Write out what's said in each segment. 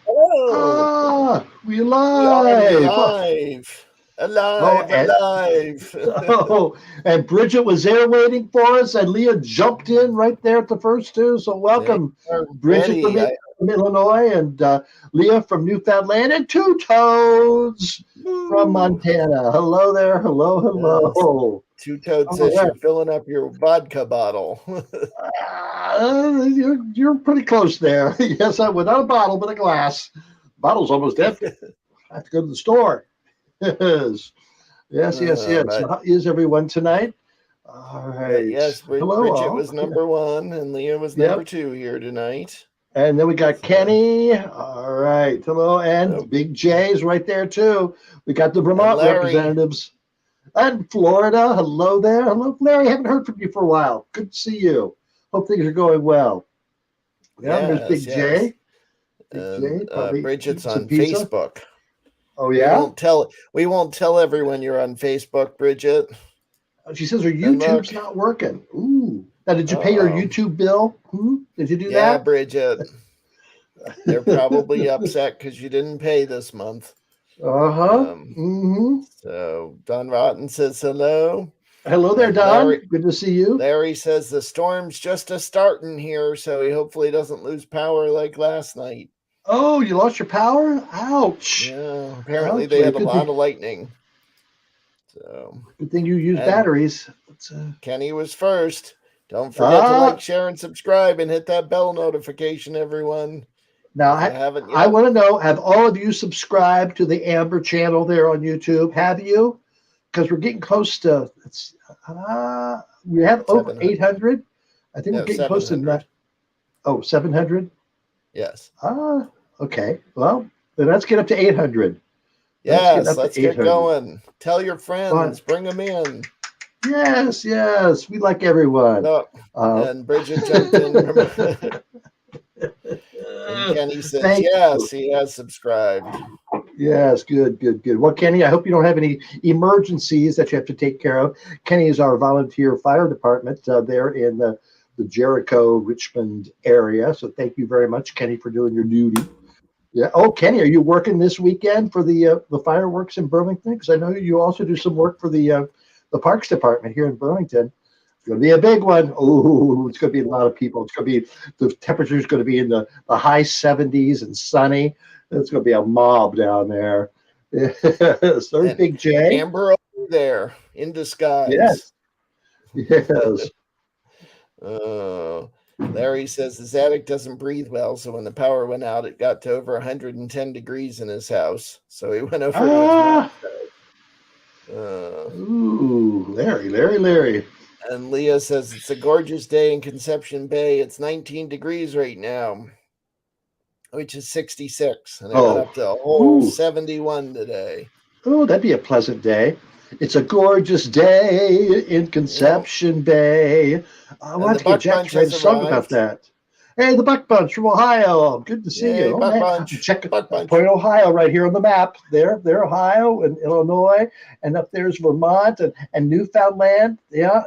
Oh, We we are live. live. Oh, Alive, and alive. oh, and Bridget was there waiting for us, and Leah jumped in right there at the first two. So They welcome, are Bridget ready. from Illinois, and Leah from Newfoundland, and Two Toads from Woo. Montana. Hello there. Hello, Yes. hello. Two Toad All says right. you're filling up your vodka bottle. You're pretty close there. Yes, I without a bottle, but a glass. Bottle's almost empty. I have to go to the store. Yes, yes. But, So how is everyone tonight? All right. yes, Hello, Bridget all. was number one and Leah was number Yep. two here tonight. And then we got So, Kenny. All right. Hello. And oh, Big J's right there, too. We got the and Vermont Larry. representatives. And Florida. Hello there. Hello, Larry. Haven't heard from you for a while. Good to see you. Hope things are going well. Yeah, and there's Yes, Big yes. J. Big And J, probably Bridget's eating some on pizza. Facebook. Oh, We yeah? won't tell we won't tell everyone you're on Facebook, Bridget. She says her And YouTube's look, not working. Ooh. Now, did you pay your oh, YouTube bill? Did you do yeah, that? Bridget. They're probably upset because you didn't pay this month. Uh-huh. Um, Mm-hmm. so Don Rotten says hello, Hello there, and Don. Good to see you. Larry says the storm's just a starting here, so he hopefully doesn't lose power like last night. Oh, you lost your power? Ouch. Yeah, apparently Ouch. they Well, had a lot of lightning. So, good thing you use and batteries. Kenny was first. Don't forget to like, Ah, share, and subscribe, and hit that bell notification, everyone. now If you haven't I yet, want to know, have all of you subscribed to the Amber channel there on YouTube? Have you? Because we're getting close to, we have over 700. 800. I think we're No, getting close to 700. that. Oh, 700? Yes. Okay. Well, then let's get up to 800. Let's get Yes, up let's to get 800. going. Tell your But friends, bring them in. yes, we like everyone. No, Uh, and Bridget jumped in. And Kenny says, thank you. yes, he has subscribed. Yes, good. Well, Kenny, I hope you don't have any emergencies that you have to take care of. Kenny is our volunteer fire department there in the Jericho, Richmond area. So thank you very much, Kenny, for doing your duty. Yeah. Oh, Kenny, are you working this weekend for the fireworks in Burlington? Because I know you also do some work for the Parks Department here in Burlington. It's going to be a big one. Oh, it's going to be a lot of people. It's going to be the temperature is going to be in the high 70s and sunny. It's going to be a mob down there. Yes, there's And Big J. Amber over there in disguise. Yes, yes. uh, Larry says his attic doesn't breathe well, so when the power went out, it got to over 110 degrees in his house. So he went over to his mom's. Ah, Uh, ooh, Larry. and Leah says it's a gorgeous day in Conception Bay. It's 19 degrees right now, which is 66, and it went Oh, up to a whole ooh, 71 today. oh, that'd be a pleasant day. It's a gorgeous day in Yep. Conception Bay. We'll And have the to get Buck Jack Bunch to write has a song about arrived. that. Hey, the Buck Bunch from Ohio. Good to see Yay, you. Oh Buck man, I'm Bunch. checking Buck Bunch. Point Ohio right here on the map. There, Ohio and Illinois, and up there's Vermont and Newfoundland. Yeah,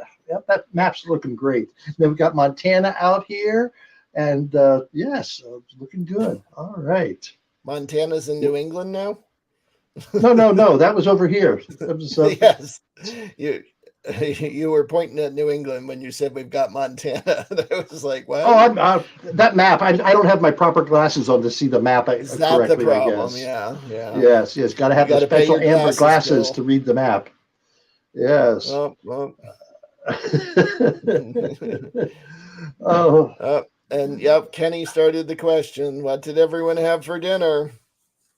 that map's looking great. Then we've got Montana out here, and yes, it's looking good. All right. Montana's in New England now? No, that was over here. That was Yes. You you were pointing at New England when you said we've got Montana. I was like, Oh, what? that map. I don't have my proper glasses on to see the map Is that the correctly, I problem? guess. Yeah, yeah. Yes. Got to You have the got to pay special your amber glasses glasses bill. to read the map. Yes. Oh, well. Oh, Oh, and yep, Kenny started the question. What did everyone have for dinner?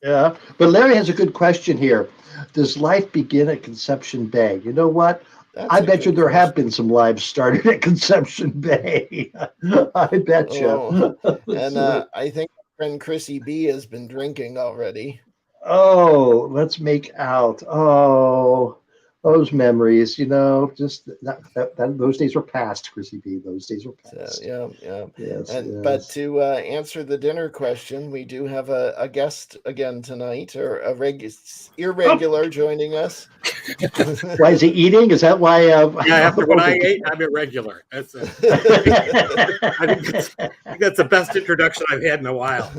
yeah. But Larry has a good question here. Does life begin at Conception Bay? You know what? That's I a bet you good there have question. been some lives started at Conception Bay. I bet Oh, you. and I think our friend Chrissy B has been drinking already. Oh, let's make out. Oh, those memories, just those days were past, Chrissy P. Those days were So, past. yeah. Yes, But yes. to answer the dinner question, we do have a guest again tonight, or a irregular joining us. Why is he eating? Is that why? Yeah, after what I ate, I'm irregular. I think that's the best introduction I've had in a while.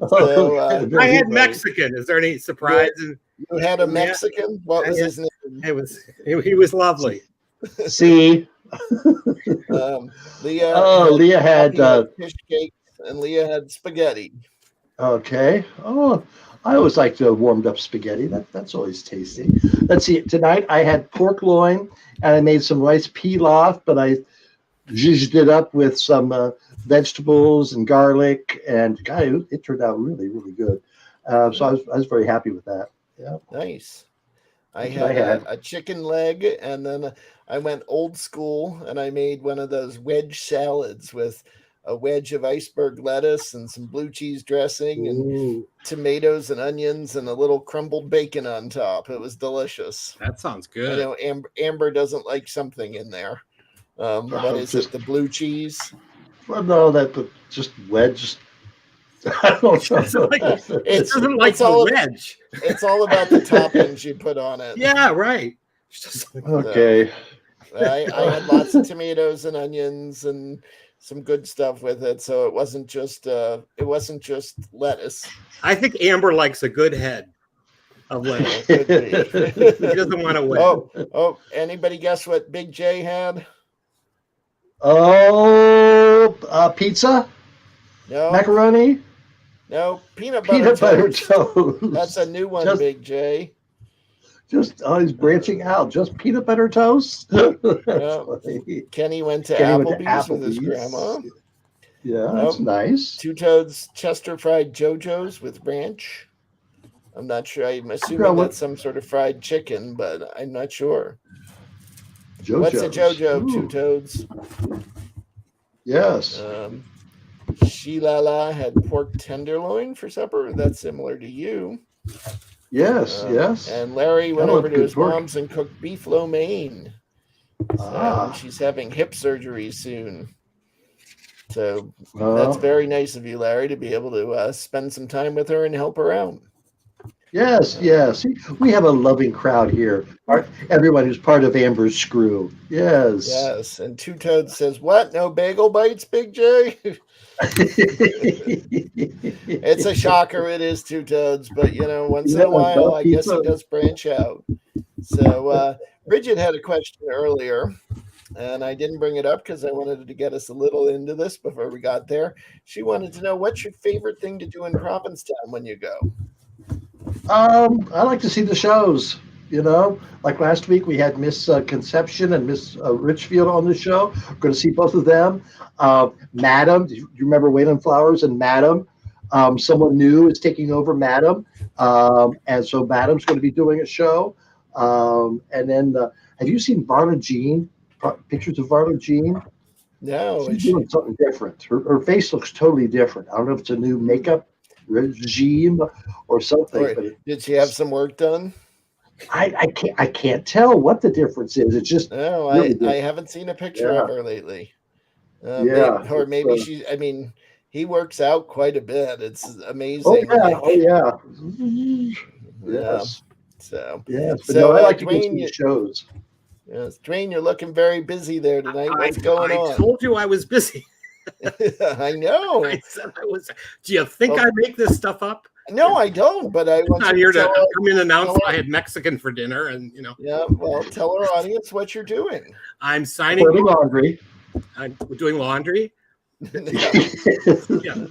So, I had Mexican. Is there any surprise? You had a Mexican? What was his name? He was lovely. See, Leah had fish cakes, and Leah had spaghetti. Okay. Oh, I always like the warmed up spaghetti. That's always tasty. Let's see. Tonight I had pork loin and I made some rice pilaf, but I zhuzhed it up with some vegetables and garlic, and God, it turned out really, really good. So I was very happy with that. Yeah. Nice. I had a chicken leg, and then I went old school, and I made one of those wedge salads with a wedge of iceberg lettuce and some blue cheese dressing and tomatoes and onions and a little crumbled bacon on top. It was delicious. That sounds good. I know Amber doesn't like something in there. What is it? The blue cheese? Well, no, just wedge. I don't know. It doesn't like the wedge. It's all about the toppings you put on it. Yeah, right. Okay. I had lots of tomatoes and onions and some good stuff with it, so it wasn't just lettuce. I think Amber likes a good head of lettuce. He doesn't want to wait. Oh! Anybody guess what Big J had? Pizza? No. Macaroni? No, peanut butter toast. That's a new one, Big J. He's branching out. Just peanut butter toast? Kenny went to Applebee's with his grandma. Yeah, that's nice. Two Toads Chester fried JoJo's with ranch. I'm not sure. I'm assuming that's some sort of fried chicken, but I'm not sure. JoJo's. What's a JoJo, Two Toads? Yes. Sheila had pork tenderloin for supper. That's similar to you. Yes, yes. And Larry went over to his mom's and cooked beef lo mein. She's having hip surgery soon. So that's very nice of you, Larry, to be able to spend some time with her and help her out. Yes, yes. We have a loving crowd here. Everyone who's part of Amber's crew. Yes. Yes. And Two Toads says, "What? No bagel bites, Big J?" It's a shocker. It is Two Toads, but once in a while, I guess he does branch out. So Bridget had a question earlier, and I didn't bring it up because I wanted to get us a little into this before we got there. She wanted to know, what's your favorite thing to do in Provincetown when you go? I like to see the shows. Like last week we had Miss Conception and Miss Richfield on the show. We're going to see both of them. Madam, do you remember Wayland Flowers and Madam? Someone new is taking over Madam, and so Madam's going to be doing a show. And then, have you seen Varla Jean? Pictures of Varla Jean? No, she's doing something different. Her face looks totally different. I don't know if it's a new makeup regime or something. Did she have some work done? I can't tell what the difference is. It's just I haven't seen a picture of her lately. Maybe he works out quite a bit. It's amazing. Oh yeah. Yes. So yes, but I like to go see shows. Yes, Dwayne, you're looking very busy there tonight. What's going on? I told you I was busy. I know. I said I was. Do you think I make this stuff up? No, I don't. But I'm not here to come in and announce I had Mexican for dinner, and Yeah, well, tell our audience what you're doing. I'm signing laundry. I'm doing laundry. Yeah.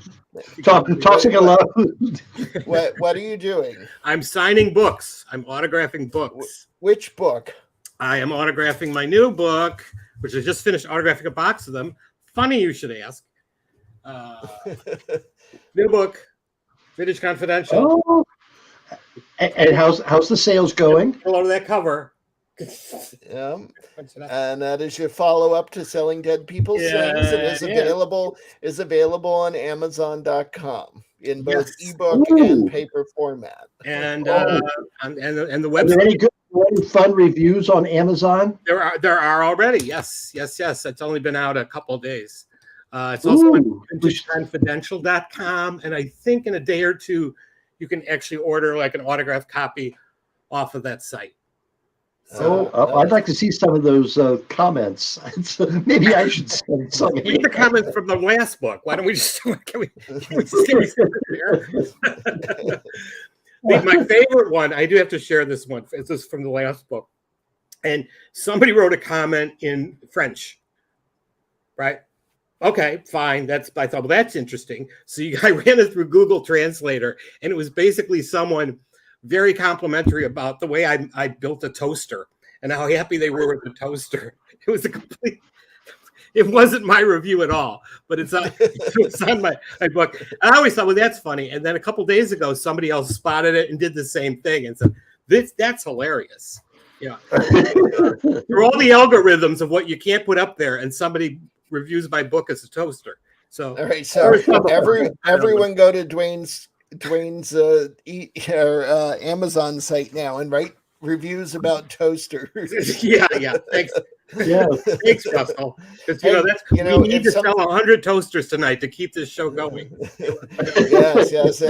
Tossing a load. What are you doing? I'm signing books. I'm autographing books. Which book? I am autographing my new book, which I just finished autographing a box of them. Funny you should ask. New book, Vintage Confidential. Oh. And how's the sales going? Hello to that cover. Yeah. And that is your follow-up to Selling Dead People's Things. It is available on Amazon.com. in both Yes. ebook and paper format. And Oh. and the Are there any website. good, any fun reviews on Amazon? There are already. Yes. It's only been out a couple of days. It's also on vintageconfidential.com, and I think in a day or two you can actually order like an autographed copy off of that site. So I'd like to see some of those comments. Maybe I should send some. We get the comments from the last book. Why don't we just can we just get there? My favorite one, I do have to share this one. This is from the last book. And somebody wrote a comment in French, right? Okay, fine. I thought, well, that's interesting. So I ran it through Google Translator, and it was basically someone very complimentary about the way I built a toaster and how happy they were with the toaster. It was it wasn't my review at all, but it's on my book. I always thought, well, that's funny. And then a couple days ago, somebody else spotted it and did the same thing and said, that's hilarious. Yeah. Through all the algorithms of what you can't put up there, and somebody reviews my book as a toaster. So all right, so everyone go to Dwayne's Amazon site now and write reviews about toasters. yeah. Thanks. Yeah. Thanks, Russell. Because we need to sell 100 toasters tonight to keep this show going. yes.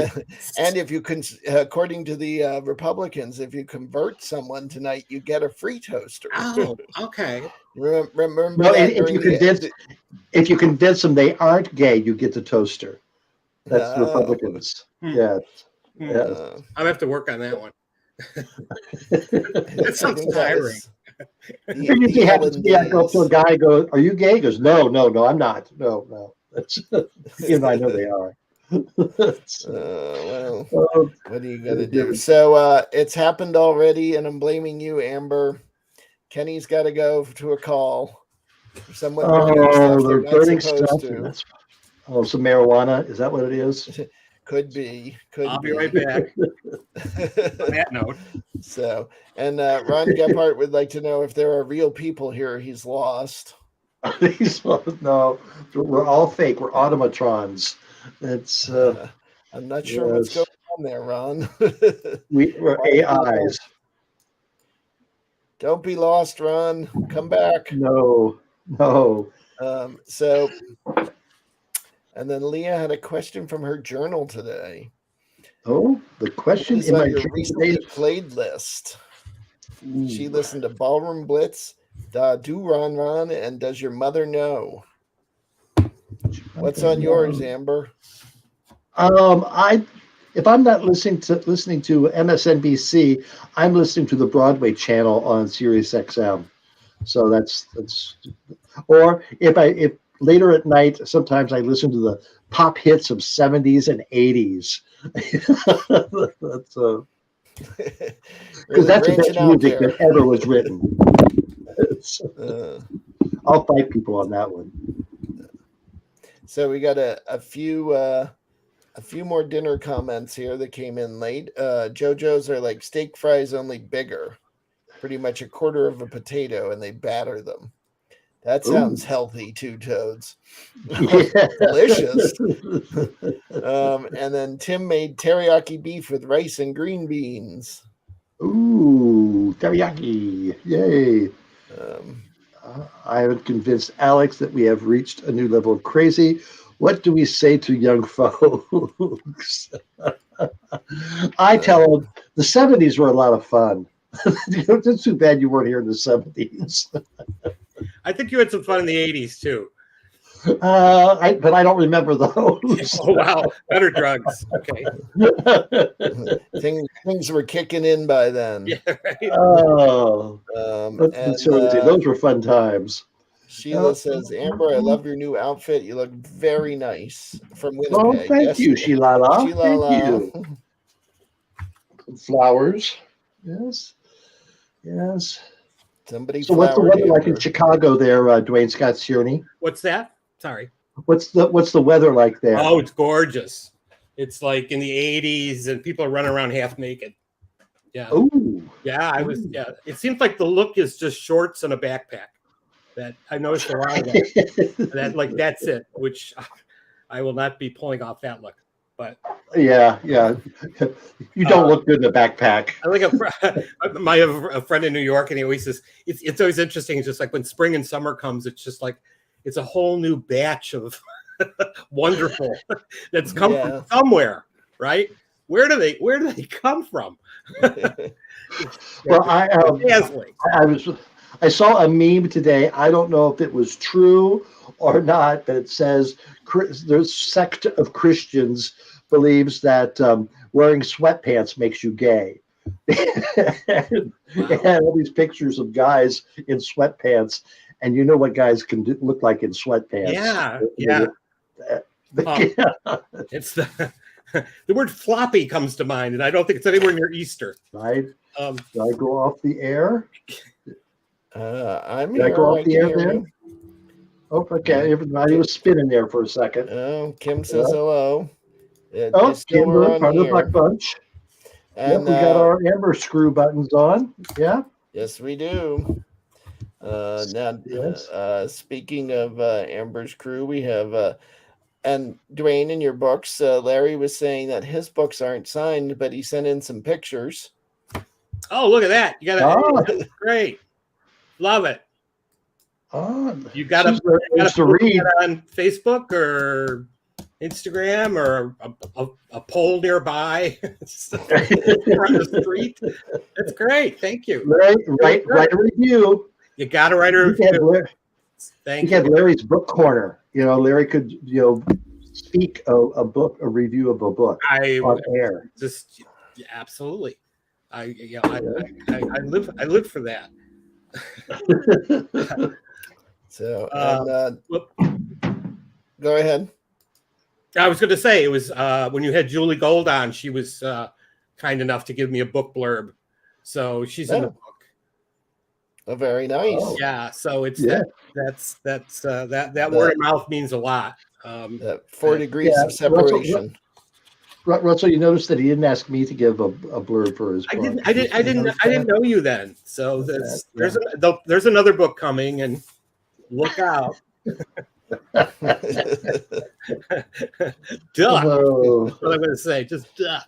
And if you can, according to the Republicans, if you convert someone tonight, you get a free toaster. Oh, okay. Remember No, that if you convince them they aren't gay, you get the toaster. That's the Republicans. Yeah. I'll have to work on that one. That sounds tiring. You usually have to go up to a guy and go, "Are you gay?" He goes, No, I'm not. No. That's, even though I know they are. Well, what are you gonna do? So it's happened already, and I'm blaming you, Amber. Kenny's got to go to a call. Someone they're burning stuff. Some marijuana. Is that what it is? Could be. I'll be right back. On that note. So, and Ron Gephardt would like to know if there are real people here he's lost. No, we're all fake. We're automatrons. It's. I'm not sure what's going on there, Ron. We're AIs. Don't be lost, Ron. Come back. No. So, and then Leah had a question from her journal today. Oh, the question is in on my your recently played list. Ooh. She listened to Ballroom Blitz, Da Do Ron Ron, and Does Your Mother Know? What's on yours, Amber? If I'm not listening to MSNBC, I'm listening to the Broadway channel on Sirius XM. So that's or if later at night, sometimes I listen to the pop hits of 70s and 80s. That's because that's the best music that ever was written. I'll fight people on that one. So we got a few more dinner comments here that came in late. JoJo's are like steak fries, only bigger. Pretty much a quarter of a potato, and they batter them. That sounds healthy, Two Toads. Yeah. Delicious. And then Tim made teriyaki beef with rice and green beans. Ooh, teriyaki. Yay. I have convinced Alex that we have reached a new level of crazy. What do we say to young folks? I tell them the 70s were a lot of fun. It's too bad you weren't here in the 70s. I think you had some fun in the 80s too. But I don't remember those. Oh wow, better drugs. Okay. Things were kicking in by then. Yeah, right. Those were fun times. Sheila says, Amber, I love your new outfit. You look very nice. From Winnipeg. Oh, thank you, Sheila. Thank you. Flowers. Yes. Somebody. So what's the weather like in Chicago there, Dwayne Scott Cioni? What's that? Sorry. What's the weather like there? Oh, it's gorgeous. It's like in the 80s and people are running around half naked. Yeah. Ooh. Yeah, it seems like the look is just shorts and a backpack. That I noticed a lot of that. That's it, which I will not be pulling off that look. But Yeah. You don't look good in a backpack. I like a friend in New York, and he always says it's always interesting. It's just like when spring and summer comes, it's just like it's a whole new batch of wonderful that's come from somewhere, right? Where do they come from? Well, I saw a meme today. I don't know if it was true or not, but it says there's sect of Christians believes that wearing sweatpants makes you gay. And it had all these pictures of guys in sweatpants, and you know what guys can look like in sweatpants. Yeah. It's the word floppy comes to mind, and I don't think it's anywhere near Easter. Right? Did I go off the air? I'm Did here. I go off the air there? You. Oh, okay. Everybody was spinning there for a second. Oh, Kim says hello. Kimber, part of the Buck Bunch. And we got our Amber screw buttons on. Yeah. Yes, we do. Speaking of Amber's crew, we have and Dwayne, in your books, Larry was saying that his books aren't signed, but he sent in some pictures. Oh, look at that! You got it. Great, love it. You got to read on Facebook or Instagram or a pole nearby on the street. That's great. Thank you. Write a review. You got to write a review. Thank you. We had Larry's book corner. Larry could speak a review of a book on air. Just absolutely. I live for that. So go ahead. I was going to say, it was when you had Julie Gold on, she was kind enough to give me a book blurb. So she's in the book. Oh, very nice. Yeah. So it's that word of mouth means a lot. 4 degrees of separation. Russell, you noticed that he didn't ask me to give a blurb for his book. I didn't know you then. So there's another book coming, and look out. Duck. That's what I'm going to say. Just duck.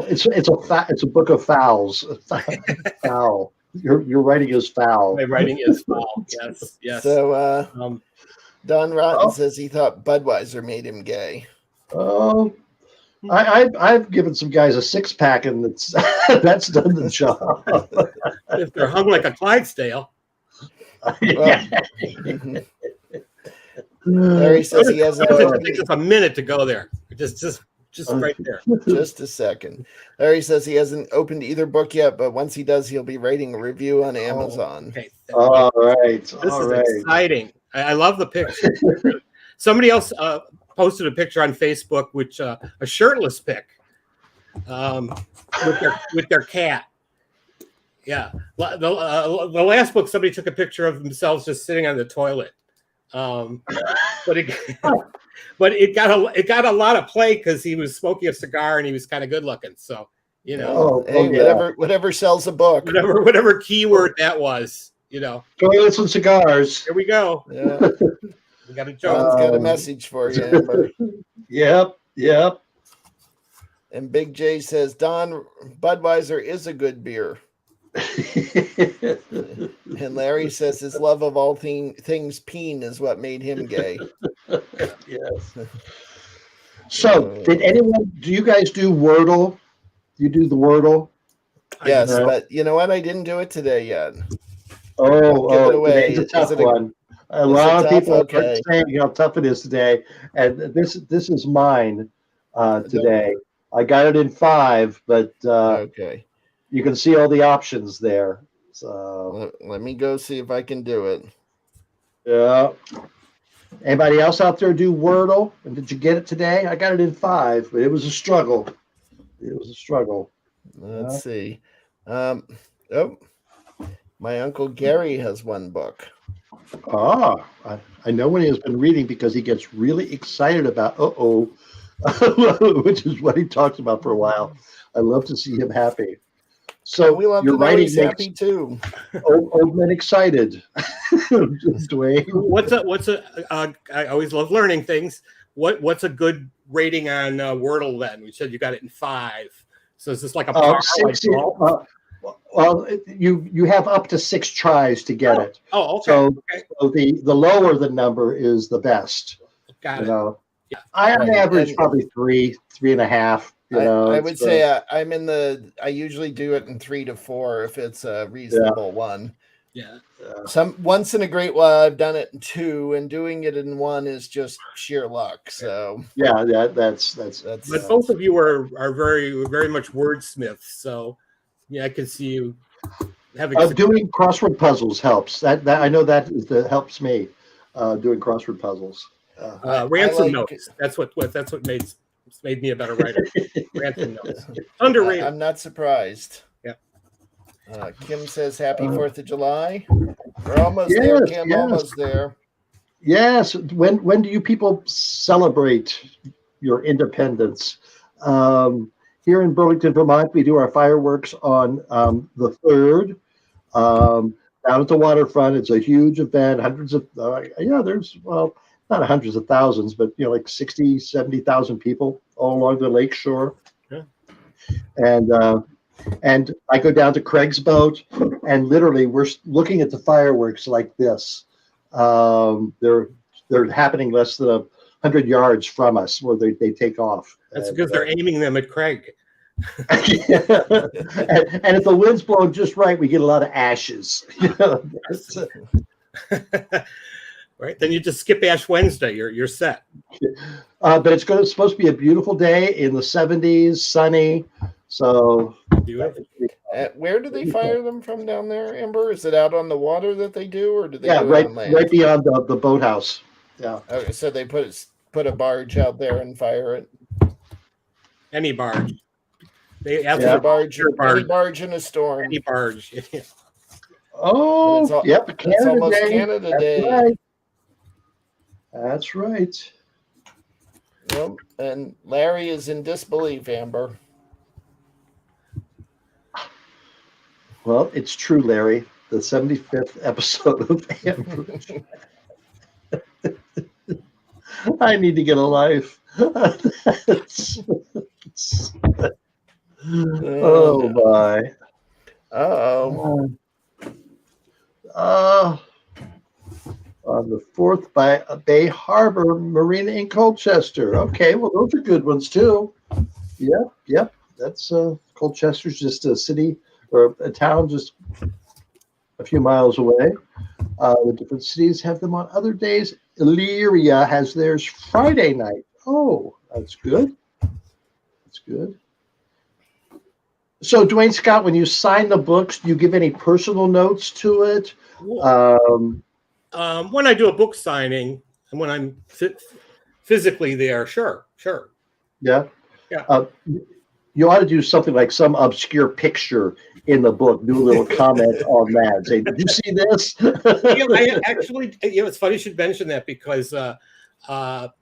It's a book of fouls. Foul. Your writing is foul. My writing is foul. Yes. So Don Rotten says he thought Budweiser made him gay. Oh, I've given some guys a 6-pack, and that's done the job. If they're hung like a Clydesdale. Larry says he hasn't. It takes us a minute to go there. Just right there. Just a second. Larry says he hasn't opened either book yet, but once he does, he'll be writing a review on Amazon. Okay. All right. This is exciting. I love the picture. Somebody else posted a picture on Facebook, which a shirtless pic with their cat. Yeah. The last book, somebody took a picture of themselves just sitting on the toilet. But it got a lot of play because he was smoking a cigar and he was kind of good looking. So whatever sells a book, whatever keyword that was, Toilets and cigars. Here we go. Yeah. We got a joke. John's got a message for you, Amber. Yep. And Big J says, Don, Budweiser is a good beer. And Larry says his love of all things peen is what made him gay. Yes. So, do you guys do Wordle? You do the Wordle? Yes, but you know what? I didn't do it today yet. Give it away. It's a tough one. A lot of people are saying how tough it is today, and this is mine today. I got it in 5, but okay. You can see all the options there. So let me go see if I can do it. Yeah. Anybody else out there do Wordle? And did you get it today? I got it in 5, but it was a struggle. Let's see. My Uncle Gary has one book. I know when he has been reading because he gets really excited about which is what he talks about for a while. I love to see him happy. So we love your writing makes happy too. Old men excited. Dwayne. I always love learning things. what's a good rating on Wordle then? We said you got it in 5. So is this like a par? Well, you have up to 6 tries to get it. Oh, okay. So, okay. so the lower the number is the best. Got it. Yeah. I on average probably 3.5. I would say I usually do it in 3 to 4 if it's a reasonable one. Yeah. Once in a great while I've done it in 2, and doing it in 1 is just sheer luck. So that's. But both of you are very, very much wordsmiths. So yeah, I can see you having doing crossword puzzles helps. That I know that helps me. Doing crossword puzzles. Ransom notes. That's what made me a better writer. Ransom notes. Underrated. I'm not surprised. Yeah. Kim says happy 4th of July. We're almost there, Kim. Yes. Almost there. Yes. When do you people celebrate your independence? Here in Burlington, Vermont, we do our fireworks on the 3rd. Down at the waterfront, it's a huge event. Hundreds of there's not hundreds of thousands, but like 60, 70,000 people all along the lake shore. Yeah. And I go down to Craig's boat, and literally we're looking at the fireworks like this. They're happening less than 100 yards from us where they take off. That's because they're aiming them at Craig. and if the wind's blowing just right, we get a lot of ashes. Right, then you just skip Ash Wednesday. You're set. But it's supposed to be a beautiful day in the 70s, sunny. So, where do they fire them from down there, Amber? Is it out on the water that they do, or do they? Yeah, do it on land? Right beyond the boathouse. Yeah. Okay, so they put a barge out there and fire it. Any barge. They ask for any barge in a storm. Any barge. Oh, yep. It's almost Canada Day. Right. That's right. Well, and Larry is in disbelief, Amber. Well, it's true, Larry. The 75th episode of Amber. I need to get a life. Oh my. On the 4th by Bay Harbor Marina in Colchester. Okay, well those are good ones too. Yep. That's Colchester's just a city or a town just a few miles away. The different cities have them on other days. Elyria has theirs Friday night. Oh, that's good. That's good. So, Dwayne Scott, when you sign the books, do you give any personal notes to it? When I do a book signing and when I'm physically there, sure. Yeah. You ought to do something like some obscure picture in the book. Do a little comment on that. Say, did you see this? I actually, it's funny you should mention that because even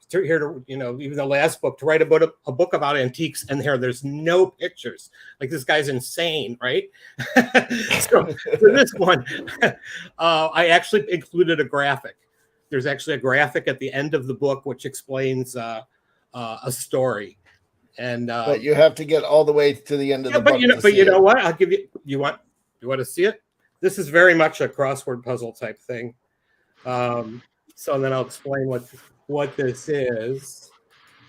the last book, to write about a book about antiques, and there's no pictures. Like, this guy's insane, right? So for this one, I actually included a graphic. There's actually a graphic at the end of the book which explains a story. And but you have to get all the way to the end of the book. You know what? I'll give you. You want to see it? This is very much a crossword puzzle type thing. So then I'll explain what this is.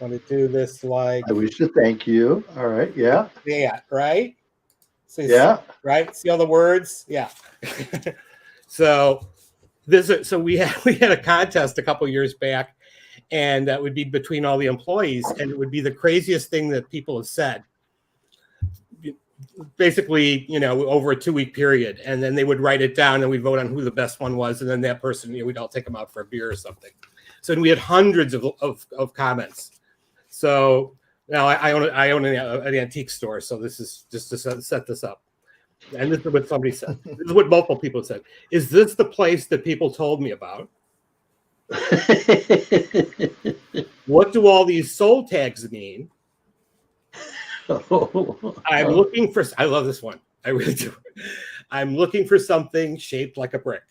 I want to do this like. I wish to thank you. All right. Yeah. Yeah. Right. So Right. See all the words. Yeah. So we had a contest a couple years back. And that would be between all the employees, and it would be the craziest thing that people have said. Basically, over a 2-week period, and then they would write it down, and we vote on who the best one was, and then that person, we'd all take them out for a beer or something. So we had hundreds of comments. So now I own an antique store, so this is just to set this up. And this is what somebody said. This is what multiple people said. Is this the place that people told me about? What do all these soul tags mean? I'm looking for. I love this one. I really do. I'm looking for something shaped like a brick.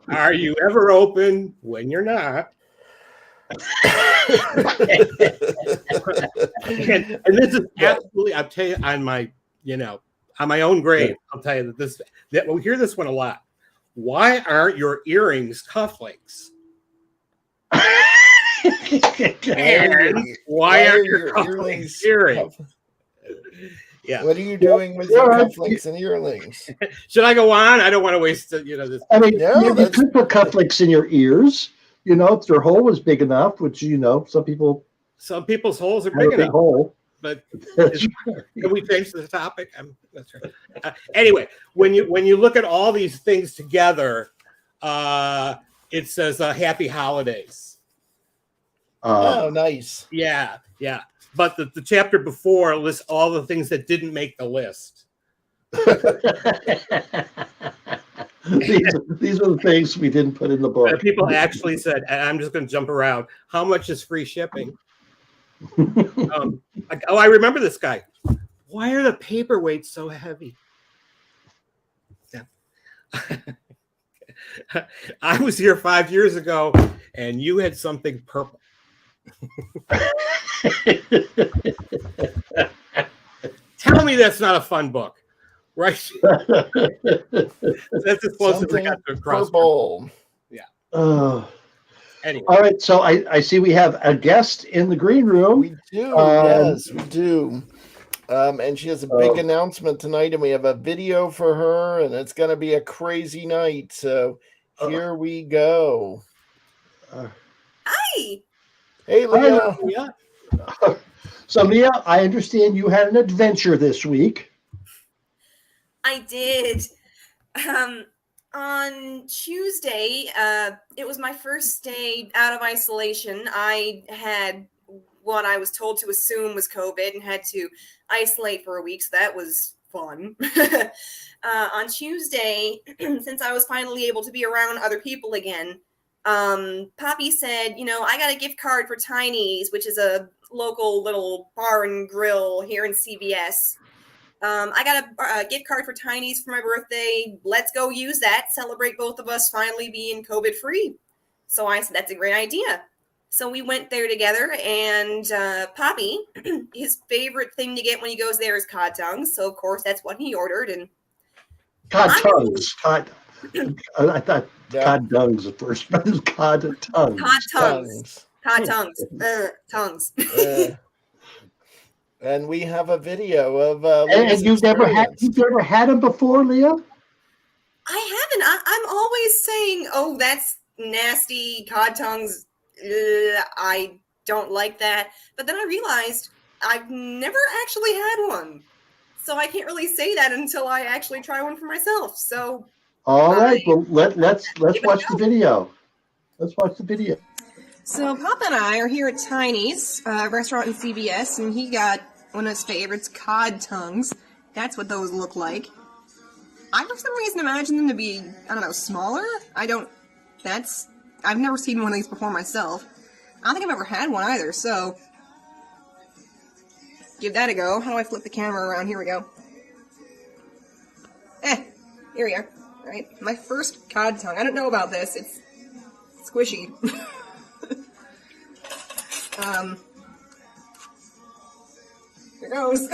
Are you ever open when you're not? and this is absolutely, I'll tell you, on my own grave, I'll tell you that we'll hear this one a lot. Why aren't your earrings cufflinks? And why are your cufflinks earrings? Yeah. What are you doing with your cufflinks and earrings? Should I go on? I don't want to waste this. I mean, you could put cufflinks in your ears. If their hole was big enough, which some people's holes are big enough. Hole. But can we change the topic? That's right. Anyway, when you look at all these things together, it says "Happy Holidays." Oh, nice. Yeah. But the chapter before lists all the things that didn't make the list. These are the things we didn't put in the book. People actually said, and I'm just going to jump around, how much is free shipping? I remember this guy. Why are the paperweights so heavy? Yeah. I was here 5 years ago, and you had something purple. Tell me that's not a fun book. Right. That's as close as I got to a crossword. Yeah. Anyway. All right. So I see we have a guest in the green room. We do. Yes, we do. And she has a big announcement tonight, and we have a video for her, and it's going to be a crazy night. So here we go. Hi. Hey, Leah. Hi. So, Leah, I understand you had an adventure this week. I did. On Tuesday, it was my first day out of isolation. I had what I was told to assume was COVID and had to isolate for a week, so that was fun. On Tuesday, since I was finally able to be around other people again, Poppy said, I got a gift card for Tiny's, which is a local little bar and grill here in CVS. I got a gift card for Tiny's for my birthday. Let's go use that. Celebrate both of us finally being COVID free. So I said, that's a great idea. So we went there together, and Poppy, his favorite thing to get when he goes there is cod tongues. So of course that's what he ordered. And cod tongues. I thought cod tongues at first, but it's cod tongues. Cod tongues. Cod tongues. Tongues. And we have a video of. And you've never had them before, Leah? I haven't. I'm always saying, "Oh, that's nasty, cod tongues. I don't like that." But then I realized I've never actually had one, so I can't really say that until I actually try one for myself. So. All right. Well, let's watch the video. Let's watch the video. So Papa and I are here at Tiny's restaurant in CVS, and he got one of his favorites, cod tongues. That's what those look like. I, for some reason, imagine them to be, I don't know, smaller? I've never seen one of these before myself. I don't think I've ever had one either, so give that a go. How do I flip the camera around? Here we go. Here we are. All right, my first cod tongue. I don't know about this. It's squishy. Here goes.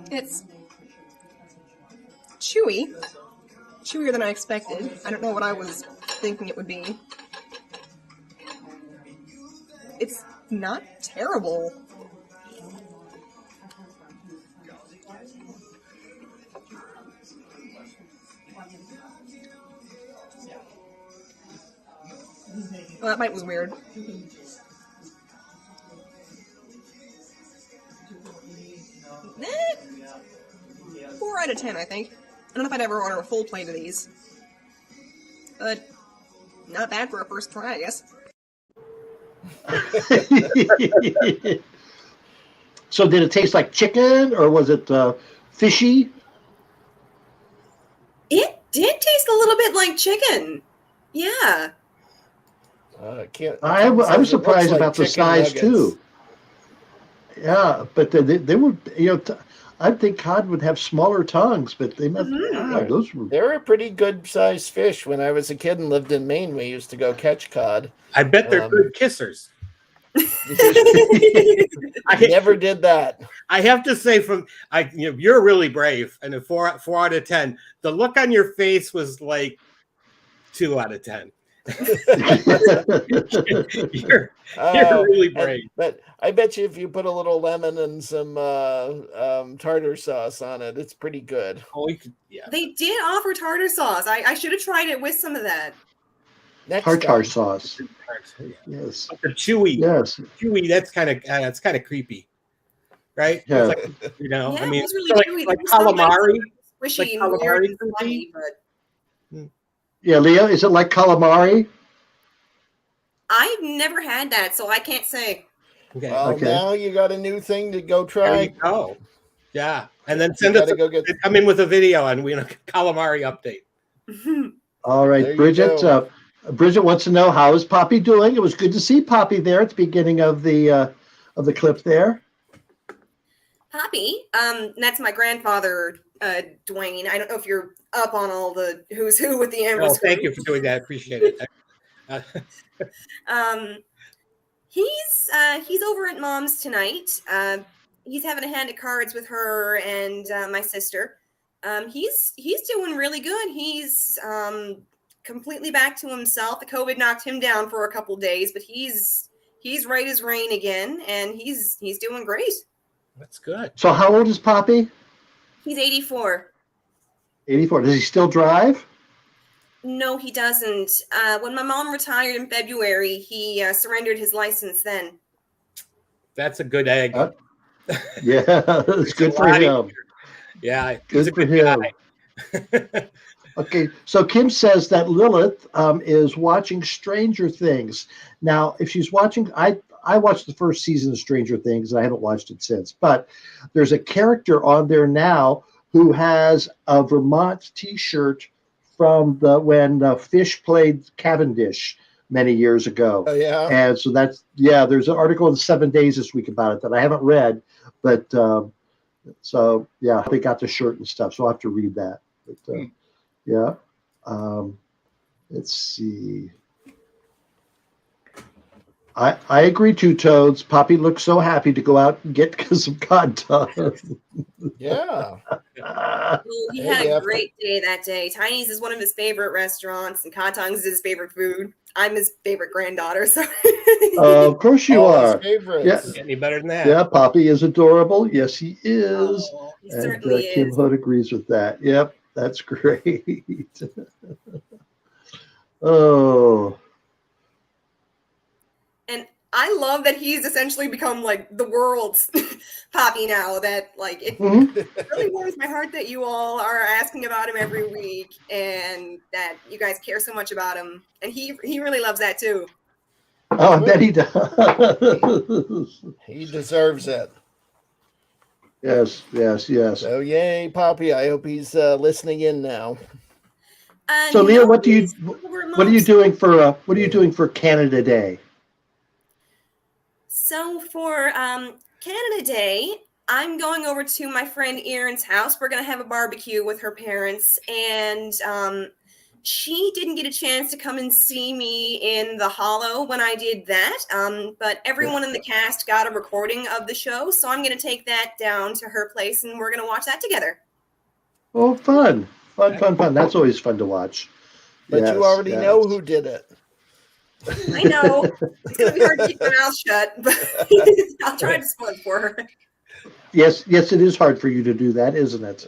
It's chewy. Chewier than I expected. I don't know what I was thinking it would be. It's not terrible. Well, that bite was weird. 4 out of 10, I think. I don't know if I'd ever order a full plate of these. But not bad for a first try, I guess. So did it taste like chicken, or was it fishy? It did taste a little bit like chicken. Yeah. I was surprised about the size too. Yeah, but they were, I think cod would have smaller tongues, but they must. Those were. They're a pretty good sized fish. When I was a kid and lived in Maine, we used to go catch cod. I bet they're good kissers. I never did that. I have to say, you're really brave, and a 4 out of 10. The look on your face was like 2 out of 10. you're really brave. But I bet you if you put a little lemon and some tartar sauce on it, it's pretty good. Oh, They did offer tartar sauce. I should have tried it with some of that. Tartar sauce. Yes. Like chewy. Yes. Chewy. That's kind of creepy, right? Yeah. Like, I mean, it was really chewy. like calamari. Squishy Like and weird calamari and funny, but yeah, Leo, is it like calamari? I've never had that, so I can't say. Okay. Well, now you got a new thing to go try. There you go. Yeah, and then come in with a video on calamari update. All right, Bridget. Bridget wants to know, how is Poppy doing? It was good to see Poppy there at the beginning of the clip there. Poppy, that's my grandfather, Dwayne. I don't know if you're up on all the who's who with the Amber. Thank you for doing that. Appreciate it. He's over at Mom's tonight. He's having a hand of cards with her and my sister. He's doing really good. He's completely back to himself. The COVID knocked him down for a couple days, but he's right as rain again, and he's doing great. That's good. So how old is Poppy? He's 84. 84. Does he still drive? No, he doesn't. When my mom retired in February, he surrendered his license then. That's a good egg. Yeah, that's good for him. Yeah, good for him. Okay, so Kim says that Lilith is watching Stranger Things. Now, if she's watching, I watched the first season of Stranger Things. I haven't watched it since, but there's a character on there now who has a Vermont T-shirt from when Fish played Cavendish many years ago. Oh, yeah. And so there's an article in 7 Days this week about it that I haven't read, but so yeah, they got the shirt and stuff. So I'll have to read that. But, yeah. Let's see. I agree too, Toads. Poppy looks so happy to go out and get some cod tongue. Yeah. He had a great day that day. Tiny's is one of his favorite restaurants, and cod tongues is his favorite food. I'm his favorite granddaughter, so. Of course you are. Yeah. Any better than that? Yeah, Poppy is adorable. Yes, he is. Oh, he and certainly Kim is. Hood agrees with that. Yep, that's great. Oh. I love that he's essentially become like the world's Poppy now. That like it really warms my heart that you all are asking about him every week, and that you guys care so much about him. And he really loves that too. Oh, I bet he does. He deserves it. Yes. So yay, Poppy! I hope he's listening in now. So Leah, what are you doing for Canada Day? So for Canada Day, I'm going over to my friend Erin's house. We're going to have a barbecue with her parents. And she didn't get a chance to come and see me in the Hollow when I did that. But everyone in the cast got a recording of the show. So I'm going to take that down to her place, and we're going to watch that together. Oh, fun. That's always fun to watch. But you already know who did it. I know. It's going to be hard to keep my mouth shut, but I'll try to spoil it for her. Yes, it is hard for you to do that, isn't it?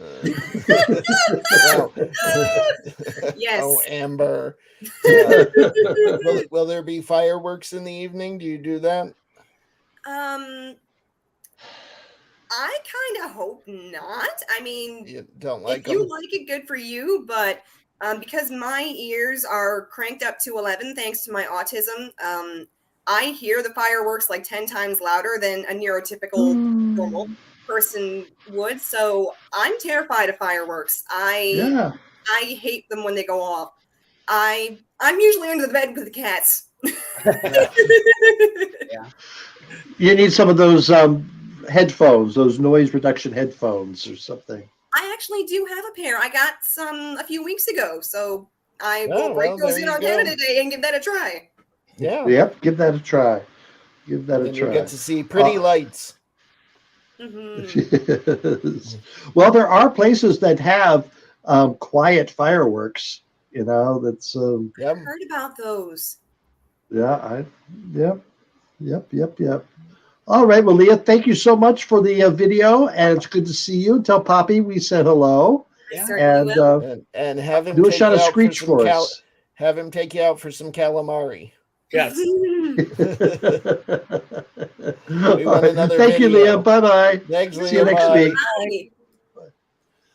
Yes. Oh, Amber. Will there be fireworks in the evening? Do you do that? I kind of hope not. I mean, you don't like if you like it, good for you, but because my ears are cranked up to 11 thanks to my autism, I hear the fireworks like 10 times louder than a neurotypical normal person would. So I'm terrified of fireworks. I hate them when they go off. I'm usually under the bed with the cats. You need some of those headphones, those noise reduction headphones or something. I actually do have a pair. I got some a few weeks ago, so I will Oh, break well, those there in you on go. Canada Day and give that a try. Yeah. Yep, give that a try. Give that a And you try. get to see pretty lights. Mhm. Well, there are places that have quiet fireworks. You know, that's Yep. Heard about those. yep. All right, well, Leah, thank you so much for the video, and it's good to see you. Tell Poppy we said hello, I certainly and will. And have him do a take shot you of out Screech for us. have him take you out for some calamari. Yes. We want another Thank you, video. Leah. Bye-bye. Thanks, See you Leah. next Bye. week.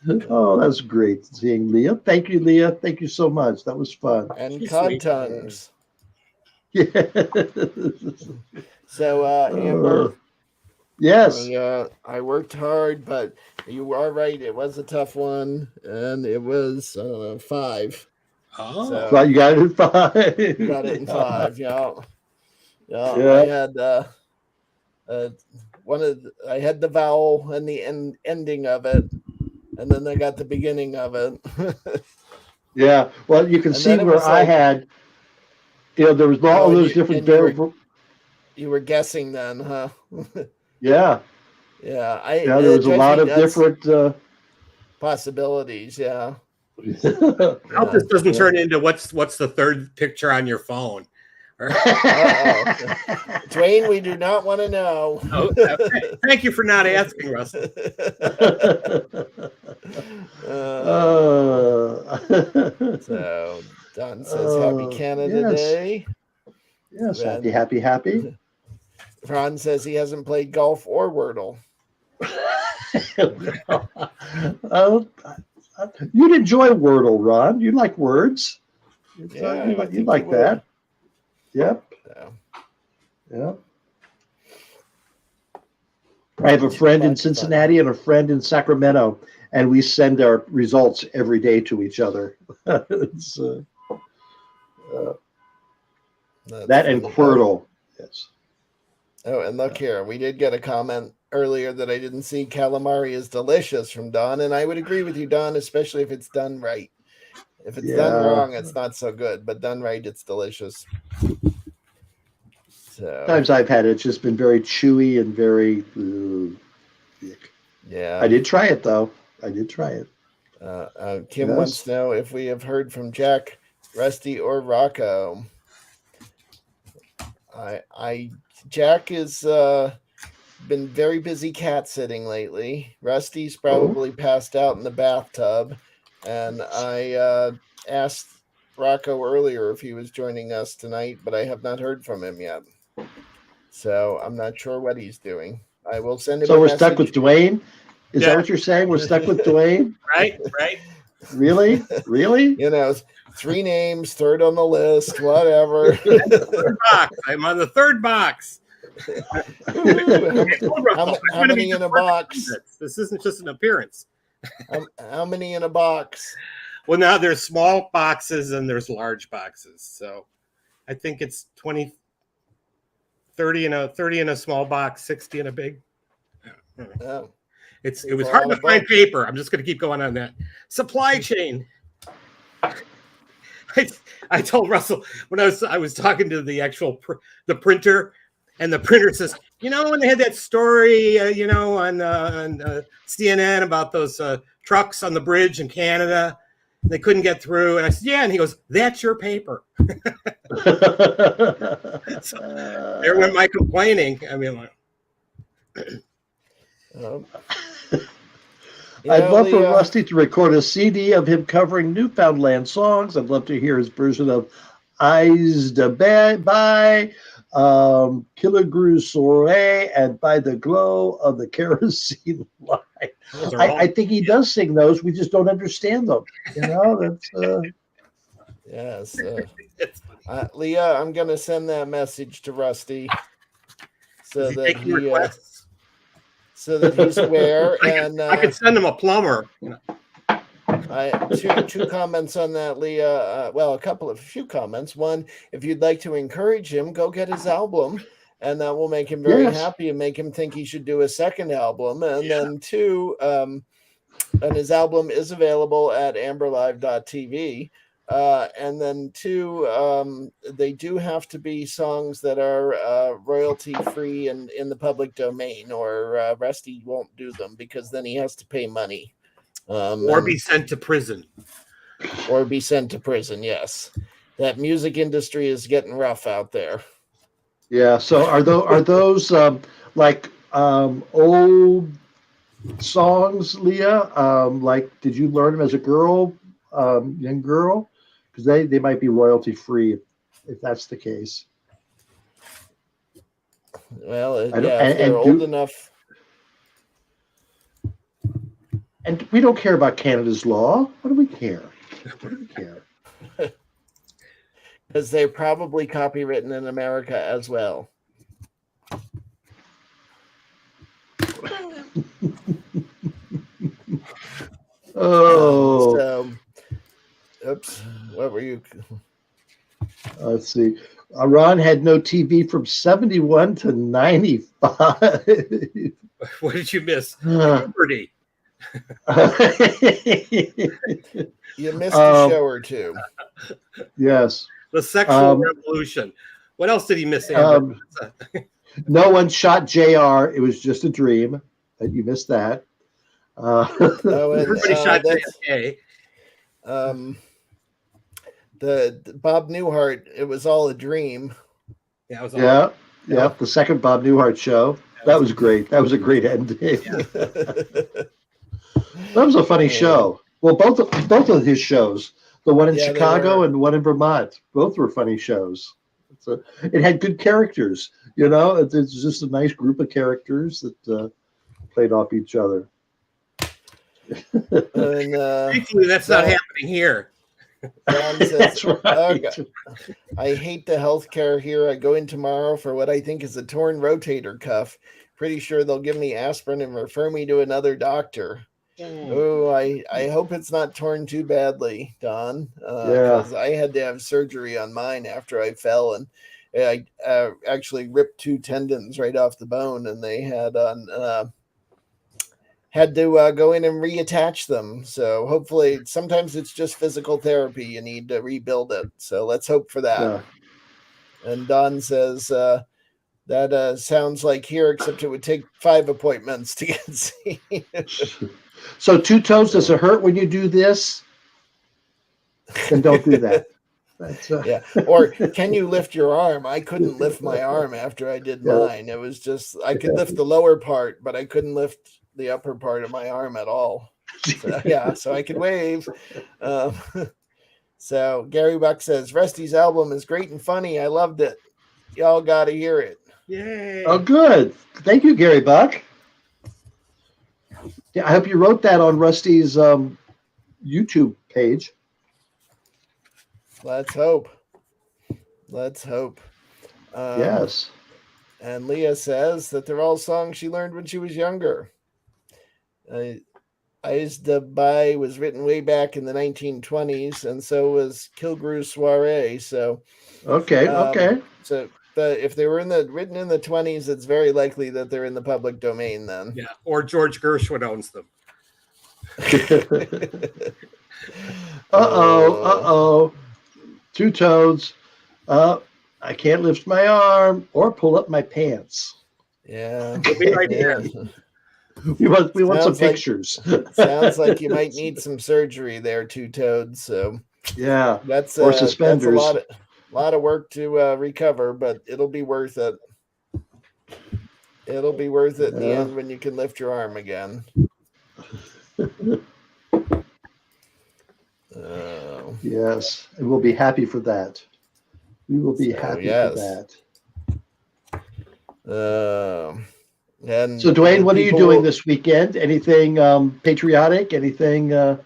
Bye. Oh, that's great seeing Leah. Thank you, Leah. Thank you so much. That was fun. And She's cod sweet. tongues. Yeah. So, Amber, Yes. I worked hard, but you are right. It was a tough one, and it was 5. Oh. So Well, you got it in 5. got it in 5. Yeah. Yeah. I had I had the vowel and the ending of it, and then I got the beginning of it. Yeah. Well, you can And see then it where was I like- had, there was all and those you- different and you were- variables. You were guessing then, huh? Yeah. Yeah. Yeah. There was a lot of different. possibilities. Yeah. I hope this doesn't turn into what's the third picture on your phone. Dwayne, we do not want to know. Oh, okay. Thank you for not asking, Russ. So Don says Happy Canada yes. Day. Yes. Then- Happy. Ron says he hasn't played golf or Wordle. You'd enjoy Wordle, Ron. You like words. Yeah, I you think like you would. that. Yep. So, Yep. I have a friend in Cincinnati and a friend in Sacramento, and we send our results every day to each other. It's, that's that and really Quirtle. Yes. Oh, and look here. We did get a comment earlier that I didn't see. Calamari is delicious from Don. And I would agree with you, Don, especially if it's done right. If it's done wrong, it's not so good. But done right, it's delicious. So Times I've had it, it's just been very chewy and very thick. yeah. I did try it, though. I did try it. Kim Yes. wants to know if we have heard from Jack, Rusty, or Rocco. Jack has been very busy cat sitting lately. Rusty's probably passed out in the bathtub, and I asked Rocco earlier if he was joining us tonight, but I have not heard from him yet. So I'm not sure what he's doing. I will send him. So a we're stuck with message. Dwayne? Is Yeah. that what you're saying? We're stuck with Dwayne? Right. Really? Really? 3 names, third on the list, whatever. Third box. I'm on the third box. How many in a box? This isn't just an appearance. How many in a box? Well, now there's small boxes and there's large boxes. So I think it's 30 in a small box, 60 in a big. Oh, It was hard to find paper. I'm just going to keep going on that. Supply chain. I told Russell when I was talking to the actual the printer, and the printer says, when they had that story, on CNN about those trucks on the bridge in Canada, they couldn't get through, and I said, yeah, and he goes, that's your paper. So, there went my complaining. I mean, I'd love for Rusty to record a CD of him covering Newfoundland songs. I'd love to hear his version of Eyes de Bye, Killigrew Soiree, and By the Glow of the Kerosene Light. I think he does sing those. We just don't understand them. That's. Yes. Leah, I'm going to send that message to Rusty so that he's aware. And I could send him a plumber. Two comments on that, Leah. Well, a few comments. One, if you'd like to encourage him, go get his album, and that will make him very happy and make him think he should do a second album. And then two, and his album is available at amberlive.tv. And then two, they do have to be songs that are royalty free and in the public domain, or Rusty won't do them because then he has to pay money. Or be sent to prison. Or be sent to prison, yes. That music industry is getting rough out there. Yeah. So are those like old songs, Leah? Like, did you learn them as a girl, young girl? Because they might be royalty free if that's the case. Well, if they're old enough. And we don't care about Canada's law. What do we care? Because they're probably copywritten in America as well. Oh. Oops. What were you? Let's see. Ron had no TV from 71 to 95. What did you miss? Puberty. You missed a show or two. Yes. The sexual revolution. What else did he miss, Amber? No one shot JR. It was just a dream. You missed that. Everybody shot JFK. The Bob Newhart, it was all a dream. Yeah, it was the second Bob Newhart show. That was great. That was a great ending. Yeah. That was a funny show. Well, both of his shows, the one in Chicago and the one in Vermont, both were funny shows. It had good characters. It's just a nice group of characters that played off each other. And, thankfully, that's not happening here. Don says, that's right. Okay. I hate the healthcare here. I go in tomorrow for what I think is a torn rotator cuff. Pretty sure they'll give me aspirin and refer me to another doctor. Oh, I hope it's not torn too badly, Don. Because I had to have surgery on mine after I fell, and I actually ripped two tendons right off the bone, and they had to go in and reattach them. So hopefully, sometimes it's just physical therapy. You need to rebuild it. So let's hope for that. Yeah. And Don says that sounds like here, except it would take 5 appointments to get seen. So Two Toes, does it hurt when you do this? Then don't do that. Yeah. Or can you lift your arm? I couldn't lift my arm after I did mine. It was just, I could lift the lower part, but I couldn't lift the upper part of my arm at all. So I could wave. So Gary Buck says, Rusty's album is great and funny. I loved it. Y'all got to hear it. Yay. Oh, good. Thank you, Gary Buck. Yeah, I hope you wrote that on Rusty's YouTube page. Let's hope. Yes. And Leah says that they're all songs she learned when she was younger. Eyes to Buy was written way back in the 1920s, and so was Kilgrew's Soiree. So, okay. So, if they were written in the 20s, it's very likely that they're in the public domain then. Yeah, or George Gershwin owns them. Uh-oh. Two Toads. I can't lift my arm or pull up my pants. Yeah. We'll be right here. We want some pictures. Sounds like you might need some surgery there, Two Toads. So yeah, that's or suspenders. That's a lot of work to recover, but it'll be worth it. It'll be worth it in the end when you can lift your arm again. Yes, and we'll be happy for that. We will be happy for that. And so, Dwayne, what are you doing this weekend? Anything patriotic? Anything to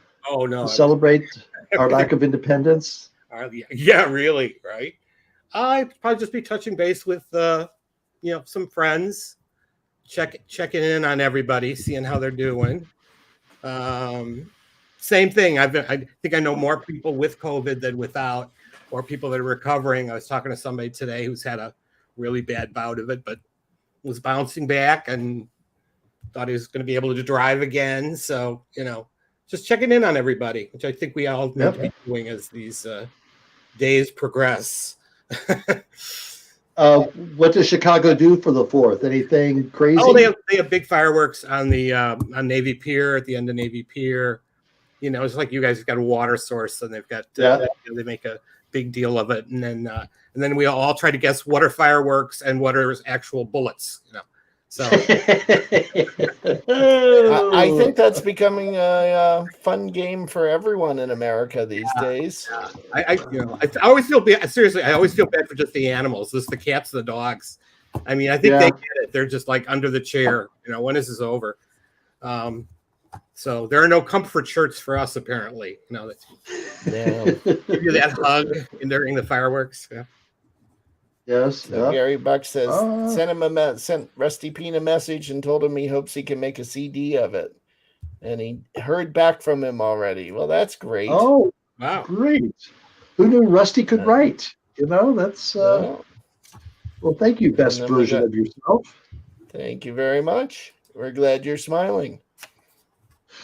celebrate our lack of independence? Yeah, really, right? I'd probably just be touching base with some friends, checking in on everybody, seeing how they're doing. Same thing. I think I know more people with COVID than without, or people that are recovering. I was talking to somebody today who's had a really bad bout of it, but was bouncing back and thought he was going to be able to drive again. So, just checking in on everybody, which I think we all need to be doing as these days progress. What does Chicago do for the 4th? Anything crazy? Oh, they have big fireworks on the on Navy Pier, at the end of Navy Pier. It's like you guys have got a water source, and they've got they make a big deal of it, and then we all try to guess what are fireworks and what are actual bullets. So I think that's becoming a fun game for everyone in America these days. I always feel bad. Seriously, I always feel bad for just the animals, just the cats, the dogs. I mean, I think they get it. They're just like under the chair. When is this over? So there are no comfort shirts for us, apparently. That's give you that hug during the fireworks. Yeah. Yes. So Gary Buck says sent Rusty Peen a message and told him he hopes he can make a CD of it, and he heard back from him already. Well, that's great. Oh, wow, great! Who knew Rusty could write? That's well. Thank you, best version of yourself. Thank you very much. We're glad you're smiling.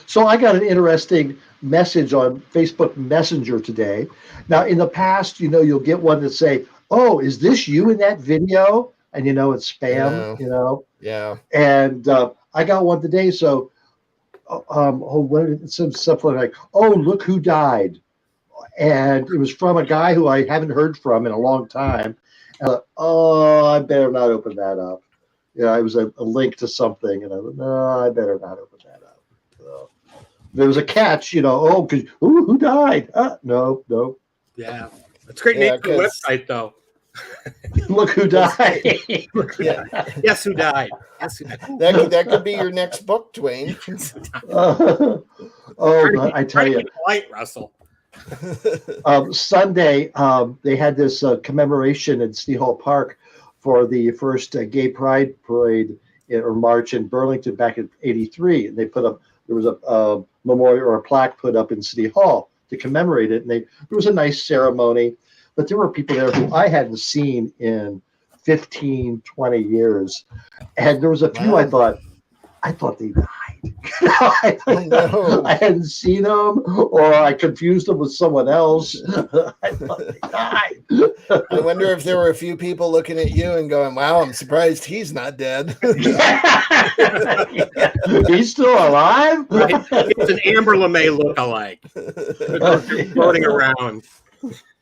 So I got an interesting message on Facebook Messenger today. Now, in the past, you'll get one that say, "Oh, is this you in that video?" And it's spam. Yeah. And I got one today. So, it said something like, "Oh, look who died," and it was from a guy who I haven't heard from in a long time. And I thought, "Oh, I better not open that up." It was a link to something, and I thought, "No, I better not open that up." There was a catch, because who died? No. Yeah, that's a great name for the website, though. Look who died. Yes, who died. Yes, who died. That could be your next book, Dwayne. I tell you, polite, Russell. Sunday, they had this commemoration in City Hall Park for the first gay pride parade or march in Burlington back in '83, and they put up. There was a memorial or a plaque put up in City Hall to commemorate it, and there was a nice ceremony. But there were people there who I hadn't seen in 15, 20 years, and there was a few I thought they died. I hadn't seen them, or I confused them with someone else. I thought they died. I wonder if there were a few people looking at you and going, "Wow, I'm surprised he's not dead." He's still alive? Right. It's an Amber LeMay look-alike. Floating around.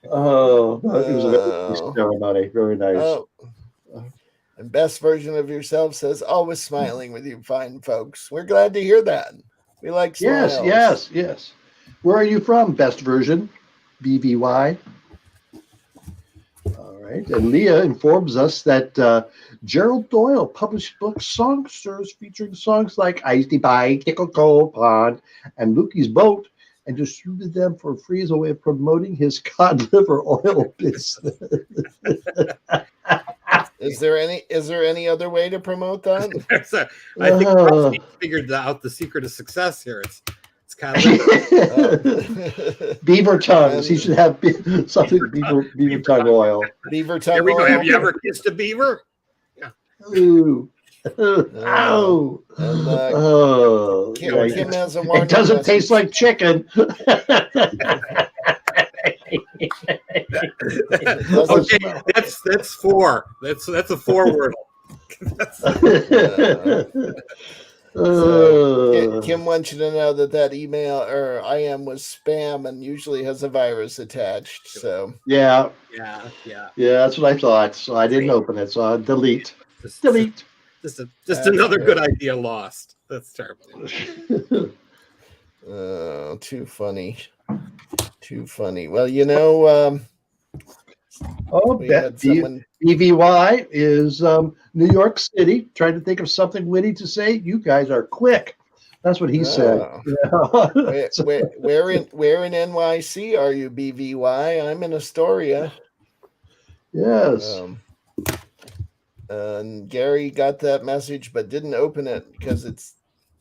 Oh, it was a very nice ceremony. Very nice. Oh. And best version of yourself says, "Always smiling with you fine folks." We're glad to hear that. We like smiles. Yes. Where are you from, best version? BVY. All right. And Leah informs us that Gerald Doyle published books, Songsters, featuring songs like Icy Pie, Tickle Cold Pond, and Lukey's Boat, and distributed them for free as a way of promoting his cod liver oil business. Is there any other way to promote that? I think Rusty figured out the secret of success here. It's kind of beaver tongues. He should have something beaver tongue oil. Beaver tongue. Here we go. oil. Have you ever kissed a beaver? Yeah. Ooh. Ow. And, Kim has a warning. It doesn't taste like chicken. Okay, that's four. That's a four-word. Kim wants you to know that email or IM was spam and usually has a virus attached. So yeah, that's what I thought. So I didn't open it. So I delete. Just another good idea lost. That's terrible. Too funny. Well, BVY is New York City. Trying to think of something witty to say. You guys are quick. That's what he said. Where in NYC are you, BVY? I'm in Astoria. Yes. And Gary got that message but didn't open it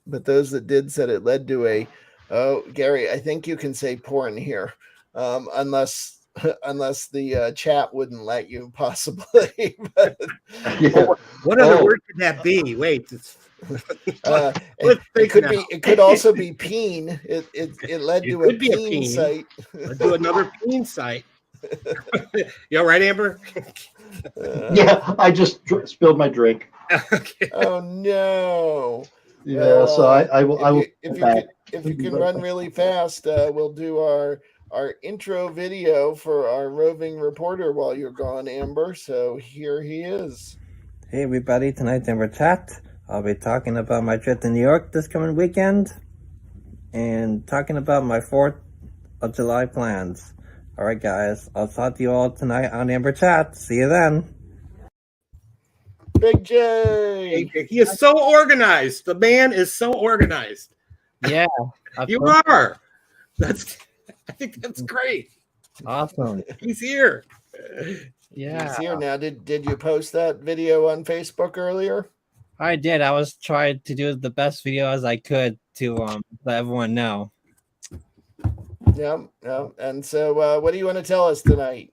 but those that did said it led to a Oh, Gary, I think you can say porn here, unless the chat wouldn't let you, possibly. But, Yeah. What other word could that be? Wait, it's it could also be peen. It led to a could be a peen peen. site. Let's do another peen site. You all right, Amber? Yeah, I just spilled my drink. Okay. Oh no. Yeah, Well, so I will. if you can run really fast, we'll do our intro video for our roving reporter while you're gone, Amber. So here he is. Hey everybody, tonight in our chat, I'll be talking about my trip to New York this coming weekend and talking about my 4th of July plans. Alright guys, I'll talk to you all tonight on Amber Chat. See you then. Big J. He is so organized. The man is so organized. Yeah. You are. I think that's great. Awesome. He's here. Yeah. He's here now. Did you post that video on Facebook earlier? I did. I was trying to do the best video as I could to let everyone know. Yeah. And so what do you want to tell us tonight?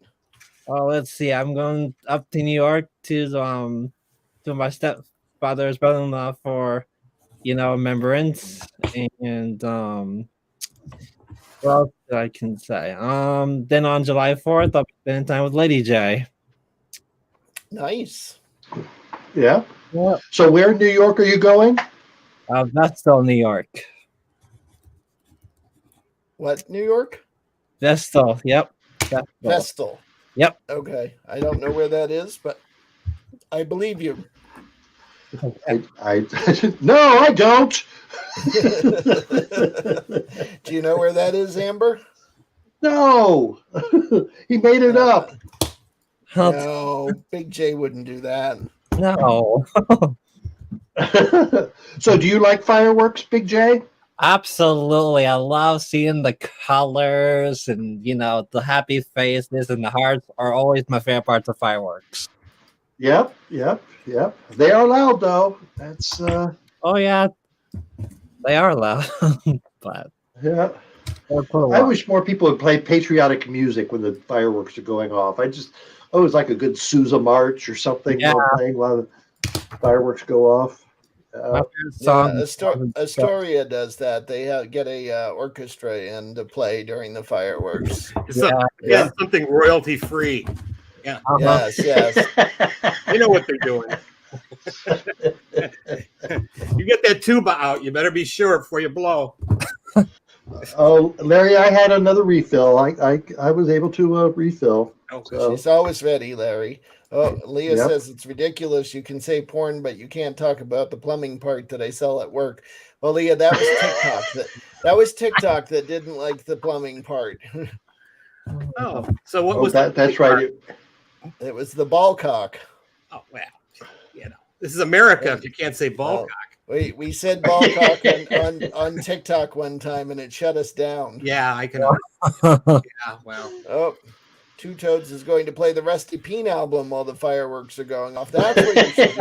Oh, let's see. I'm going up to New York to my stepfather's brother-in-law for, remembrance, and what else I can say? Then on July 4th, I'll be spending time with Lady J. Nice. Yeah. Yeah. So where in New York are you going? Vestal, New York. What, New York? Vestal. Yep. Vestal. Yep. Okay. I don't know where that is, but I believe you. I no, I don't. Do you know where that is, Amber? No, he made it up. No, Big J wouldn't do that. No. So, do you like fireworks, Big J? Absolutely. I love seeing the colors and, the happy faces and the hearts are always my favorite parts of fireworks. Yep. They are loud, though. That's Oh, yeah. They are loud. But yeah. I wish more people would play patriotic music when the fireworks are going off. I always like a good Sousa march or something playing while the fireworks go off. Astoria does that. They get a orchestra in to play during the fireworks. It's something royalty free. Yeah. Uh-huh. Yes. They know what they're doing. You get that tuba out, you better be sure before you blow. Oh, Larry, I had another refill. I was able to refill. Oh, so. She's always ready, Larry. Oh, Leah says it's ridiculous. You can say porn, but you can't talk about the plumbing part that I sell at work. Well, Leah, that was TikTok. that was TikTok that didn't like the plumbing part. Oh, so what was that? That's right. It was the ball cock. Oh well, this is America. If you can't say ball cock, we said ball cock on TikTok one time, and it shut us down. Yeah, I can. Yeah, well. Oh, Two Toads is going to play the Rusty Peen album while the fireworks are going off. That's what you should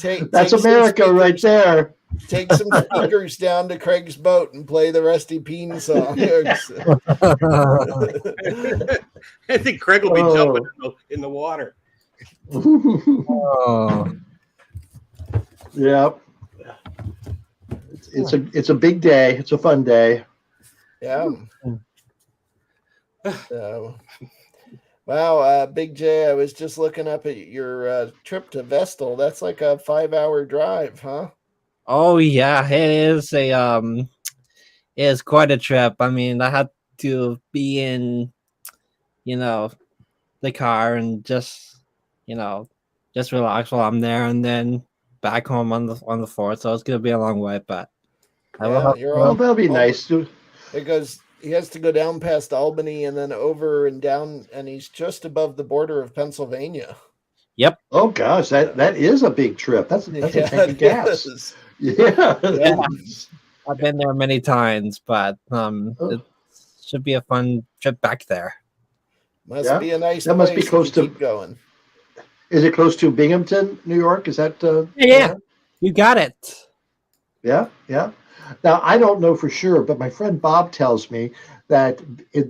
do. That's America right there. Take some speakers down to Craig's boat and play the Rusty Peen song. I think Craig will be jumping in the water. Oh. Yeah. It's a big day. It's a fun day. Yeah. Wow, Big J, I was just looking up at your trip to Vestal. That's like a 5-hour drive, huh? Oh yeah, it is quite a trip. I mean, I had to be in, the car and just relax while I'm there, and then back home on the 4th. So it's gonna be a long way, but that'll be nice. He has to go down past Albany and then over and down, and he's just above the border of Pennsylvania. Yep. Oh gosh, that is a big trip. That's a tank of gas. Yeah. I've been there many times, but it should be a fun trip back there. Must be a nice. That must be close to keep going. Is it close to Binghamton, New York? Is that? Yeah, you got it. Yeah. Now, I don't know for sure, but my friend Bob tells me that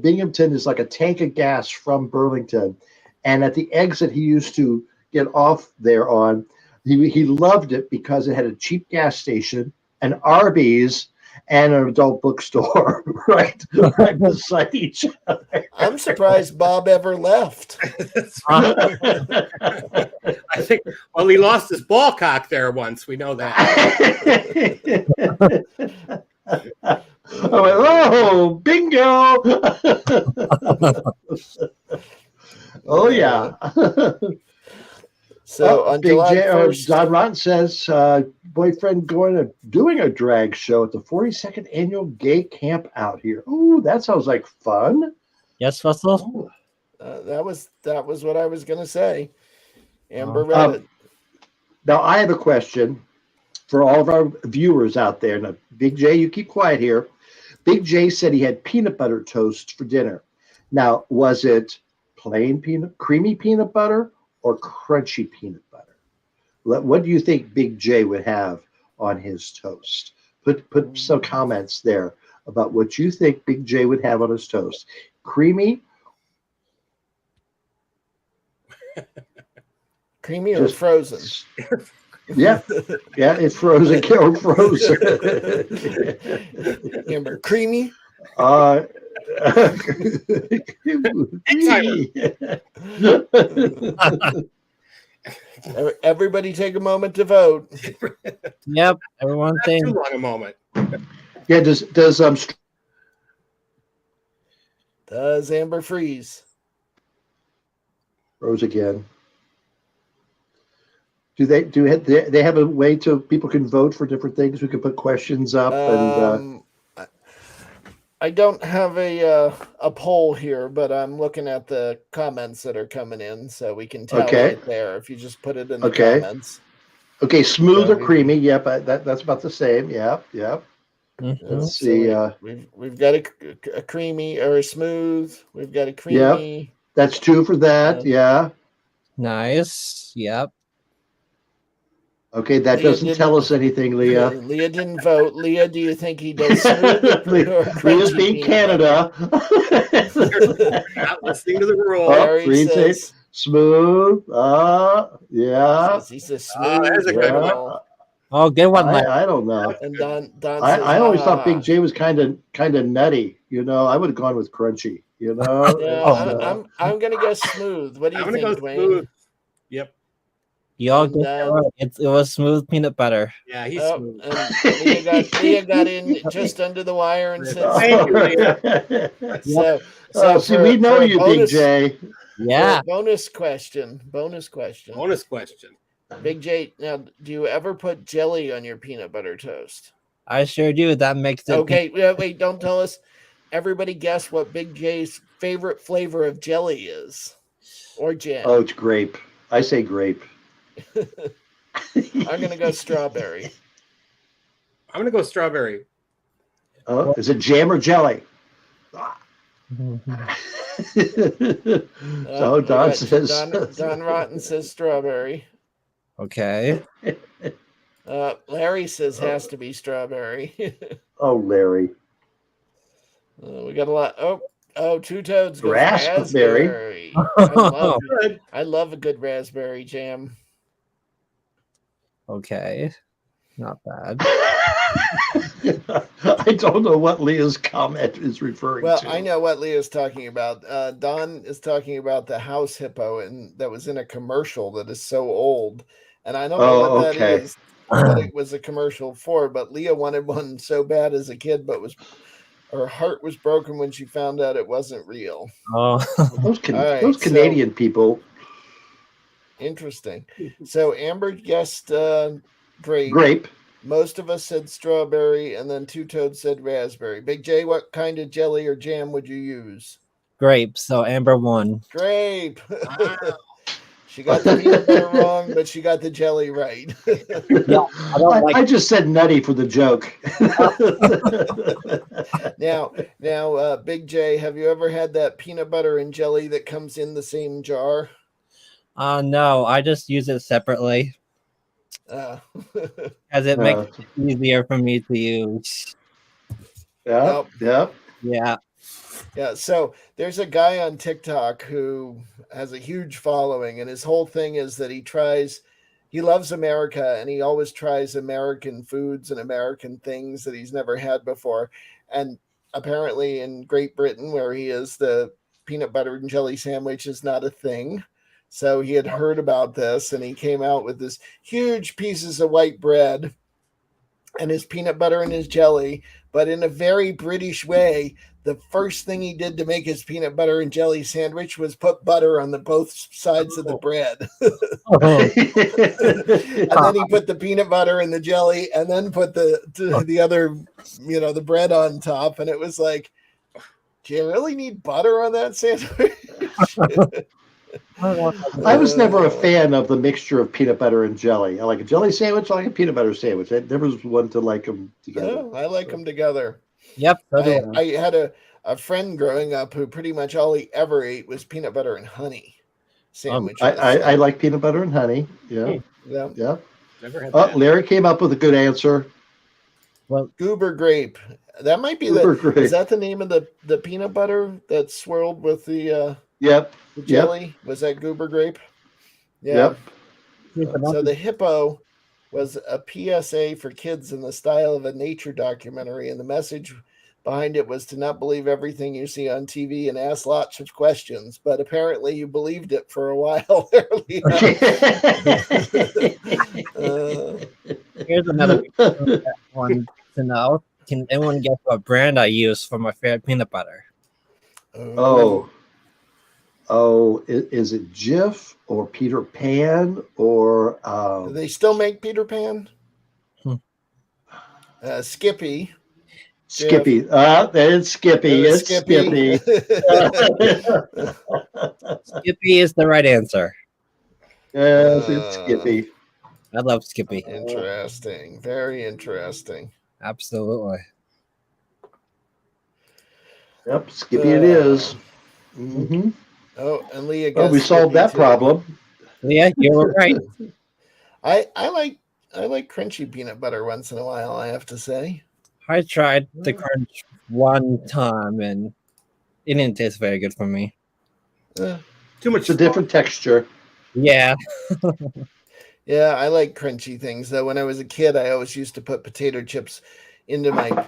Binghamton is like a tank of gas from Burlington. And at the exit he used to get off there on, he loved it because it had a cheap gas station, an Arby's, and an adult bookstore right beside each other. I'm surprised Bob ever left. I think, well, he lost his ball cock there once. We know that. I went, oh, bingo! Oh, yeah. So on Big July J, 1st, Don Rotten says, boyfriend doing a drag show at the 42nd annual gay camp out here. Ooh, that sounds like fun. Yes, Russell? that was what I was going to say. Amber read it. Now, I have a question for all of our viewers out there. Now, Big J, you keep quiet here. Big J said he had peanut butter toast for dinner. Now, was it plain creamy peanut butter or crunchy peanut butter? What do you think Big J would have on his toast? Put some comments there about what you think Big J would have on his toast. Creamy? Creamy or frozen? Yeah, it's frozen or frozen. Amber, creamy? Everybody take a moment to vote. Yep, everyone Not saying too long a moment. Yeah, Does Amber freeze? Rose again. Do they have a way to people can vote for different things? We can put questions up and. I don't have a poll here, but I'm looking at the comments that are coming in, so we can tally it there. If you just put it in the comments. Okay, smooth or creamy? Yep, that's about the same. Yep. Mm-hmm. Let's see. We've got a creamy or a smooth. We've got a creamy. Yep, that's 2 for that. Yeah. Nice. Yep. Okay, that Leah doesn't tell us anything, Leah. Leah didn't vote. Leah, do you think he does smooth or Leah's being Canada. Not listening to the rules. Larry says smooth. Yeah. He says smooth. That's a good one. Oh, good one. I don't know. And Don says, I always thought Big J was kind of nutty. You know, I would have gone with crunchy. You know. Yeah, I'm gonna go smooth. What do you think, Dwayne? Smooth. Yep. Y'all get it right. It was smooth peanut butter. Yeah, he's smooth. And Leah got in just under the wire and said, "Thank you, Leah." So see, we know you, Big J. Yeah. Bonus question. Bonus question. Big J, now, do you ever put jelly on your peanut butter toast? I sure do. That makes it. Okay, wait, don't tell us. Everybody guess what Big J's favorite flavor of jelly is, or jam. Oh, it's grape. I say grape. I'm gonna go strawberry. I'm gonna go strawberry. Oh, is it jam or jelly? So Don says. Don Rotten says strawberry. Okay. Larry says has to be strawberry. Oh, Larry. We got a lot. Oh, Two Toads goes raspberry. I love a good raspberry jam. Okay. Not bad. I don't know what Leah's comment is referring to. Well, I know what Leah's talking about. Don is talking about the house hippo and that was in a commercial that is so old. And I don't know what that is, what it was a commercial for, but Leah wanted one so bad as a kid, but her heart was broken when she found out it wasn't real. Oh, those Canadian people. Interesting. So Amber guessed grape. Grape. Most of us said strawberry, and then Two Toads said raspberry. Big J, what kind of jelly or jam would you use? Grape. So Amber won. Grape. Wow. She got the peanut butter wrong, but she got the jelly right. Yeah, I just said nutty for the joke. Now, Big J, have you ever had that peanut butter and jelly that comes in the same jar? No, I just use it separately. As it makes it easier for me to use. Yeah, Yep. Yeah. Yeah, so there's a guy on TikTok who has a huge following, and his whole thing is that he loves America, and he always tries American foods and American things that he's never had before. And apparently in Great Britain, where he is, the peanut butter and jelly sandwich is not a thing. So he had heard about this, and he came out with this huge pieces of white bread and his peanut butter and his jelly, but in a very British way. The first thing he did to make his peanut butter and jelly sandwich was put butter on the both sides of the bread. And then he put the peanut butter and the jelly, and then put the other, the bread on top. And it was like, do you really need butter on that sandwich? I was never a fan of the mixture of peanut butter and jelly. I like a jelly sandwich. I like a peanut butter sandwich. I never was one to like them together. I like them together. Yep. I had a friend growing up who pretty much all he ever ate was peanut butter and honey sandwiches. I like peanut butter and honey. Yeah. Yeah. Never had that. Larry came up with a good answer. Well, Goober grape. That might be is that the name of the peanut butter that's swirled with the the jelly? Yep. Was that Goober grape? Yeah. Yep. So the hippo was a PSA for kids in the style of a nature documentary, and the message behind it was to not believe everything you see on TV and ask lots of questions. But apparently you believed it for a while. Here's another one to know. Can anyone guess what brand I use for my favorite peanut butter? Is it Jif or Peter Pan or do they still make Peter Pan? Skippy. Skippy. It's Skippy. It's Skippy. Skippy is the right answer. Yes, it's Skippy. I love Skippy. Interesting. Very interesting. Absolutely. Yep, Skippy it is. Mm-hmm. Oh, and Leah. We solved that problem. Yeah, you were right. I like crunchy peanut butter once in a while, I have to say. I tried the crunch one time and it didn't taste very good for me. Too much. It's a different texture. Yeah. Yeah, I like crunchy things. Though when I was a kid, I always used to put potato chips into my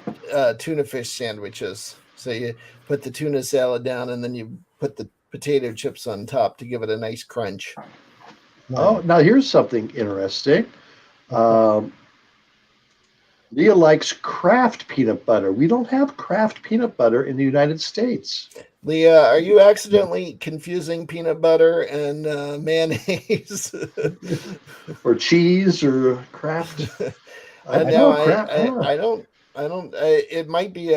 tuna fish sandwiches. So you put the tuna salad down and then you put the potato chips on top to give it a nice crunch. Oh, now here's something interesting. Leah likes Kraft peanut butter. We don't have Kraft peanut butter in the United States. Leah, are you accidentally confusing peanut butter and mayonnaise? Or cheese or Kraft? I don't. It might be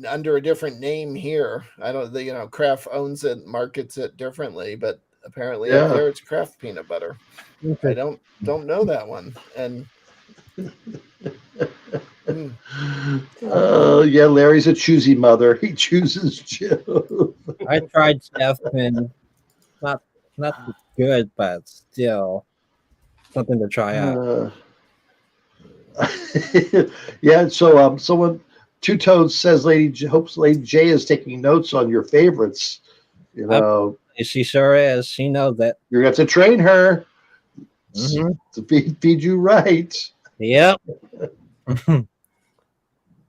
under a different name here. I don't. Kraft owns it, markets it differently, but apparently up there it's Kraft peanut butter. I don't know that one. And Larry's a choosy mother. He chooses Joe. I tried Chef and not good, but still something to try out. So someone Two Toads says hopes Lady J is taking notes on your favorites. She sure is. She knows that. You're gonna have to train her to feed you right. Yep.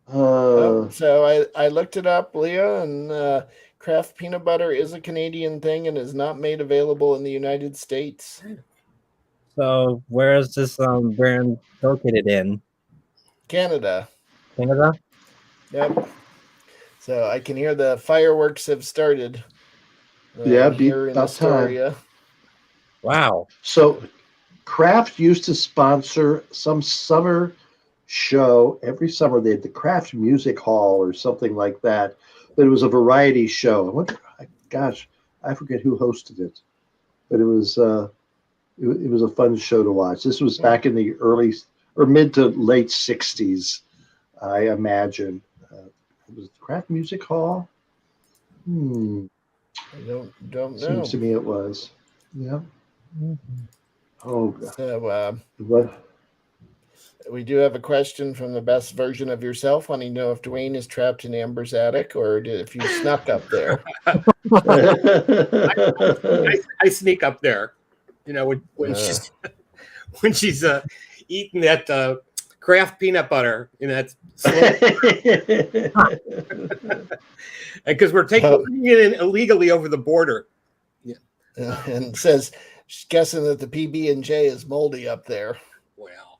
So I looked it up, Leah, and Kraft peanut butter is a Canadian thing and is not made available in the United States. So where is this brand located in? Canada. Canada? Yep. So I can hear the fireworks have started. Here in Astoria. Wow. So Kraft used to sponsor some summer show. Every summer they had the Kraft Music Hall or something like that. But it was a variety show. I forget who hosted it. But it was a fun show to watch. This was back in the early or mid to late 60s, I imagine. It was Kraft Music Hall. I don't know. Seems to me it was. Yeah. Oh, God. So What? we do have a question from the best version of yourself, wanting to know if Dwayne is trapped in Amber's attic or if you snuck up there. I sneak up there, when she's eating that Kraft peanut butter, that's because we're taking it in illegally over the border. And says she's guessing that the PB&J is moldy up there. Well,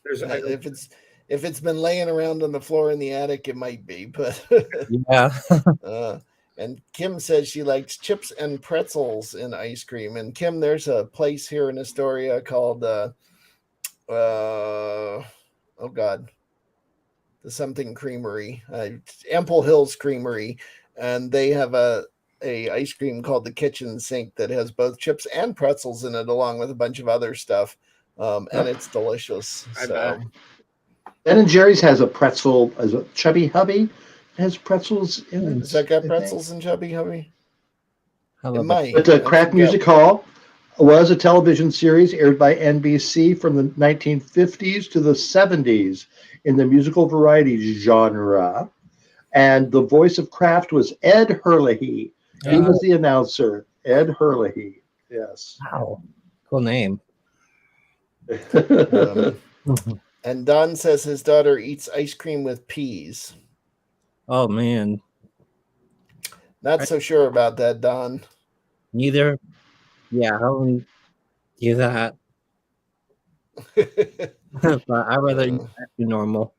if it's been laying around on the floor in the attic, it might be. But Yeah. And Kim says she likes chips and pretzels in ice cream. And Kim, there's a place here in Astoria called the something creamery, Ample Hills Creamery, and they have a ice cream called the Kitchen Sink that has both chips and pretzels in it, along with a bunch of other stuff, and it's delicious. So, Ben and Jerry's has a pretzel, as a Chubby Hubby has pretzels in it. Has that got pretzels in Chubby Hubby? It might. But Kraft Music Hall was a television series aired by NBC from the 1950s to the 70s in the musical variety genre. And the voice of Kraft was Ed Herlihy. He was the announcer, Ed Herlihy. Yes. Wow. Cool name. And Don says his daughter eats ice cream with peas. Oh, man. Not so sure about that, Don. Neither. Yeah, I wouldn't do that. But I'd rather eat normal.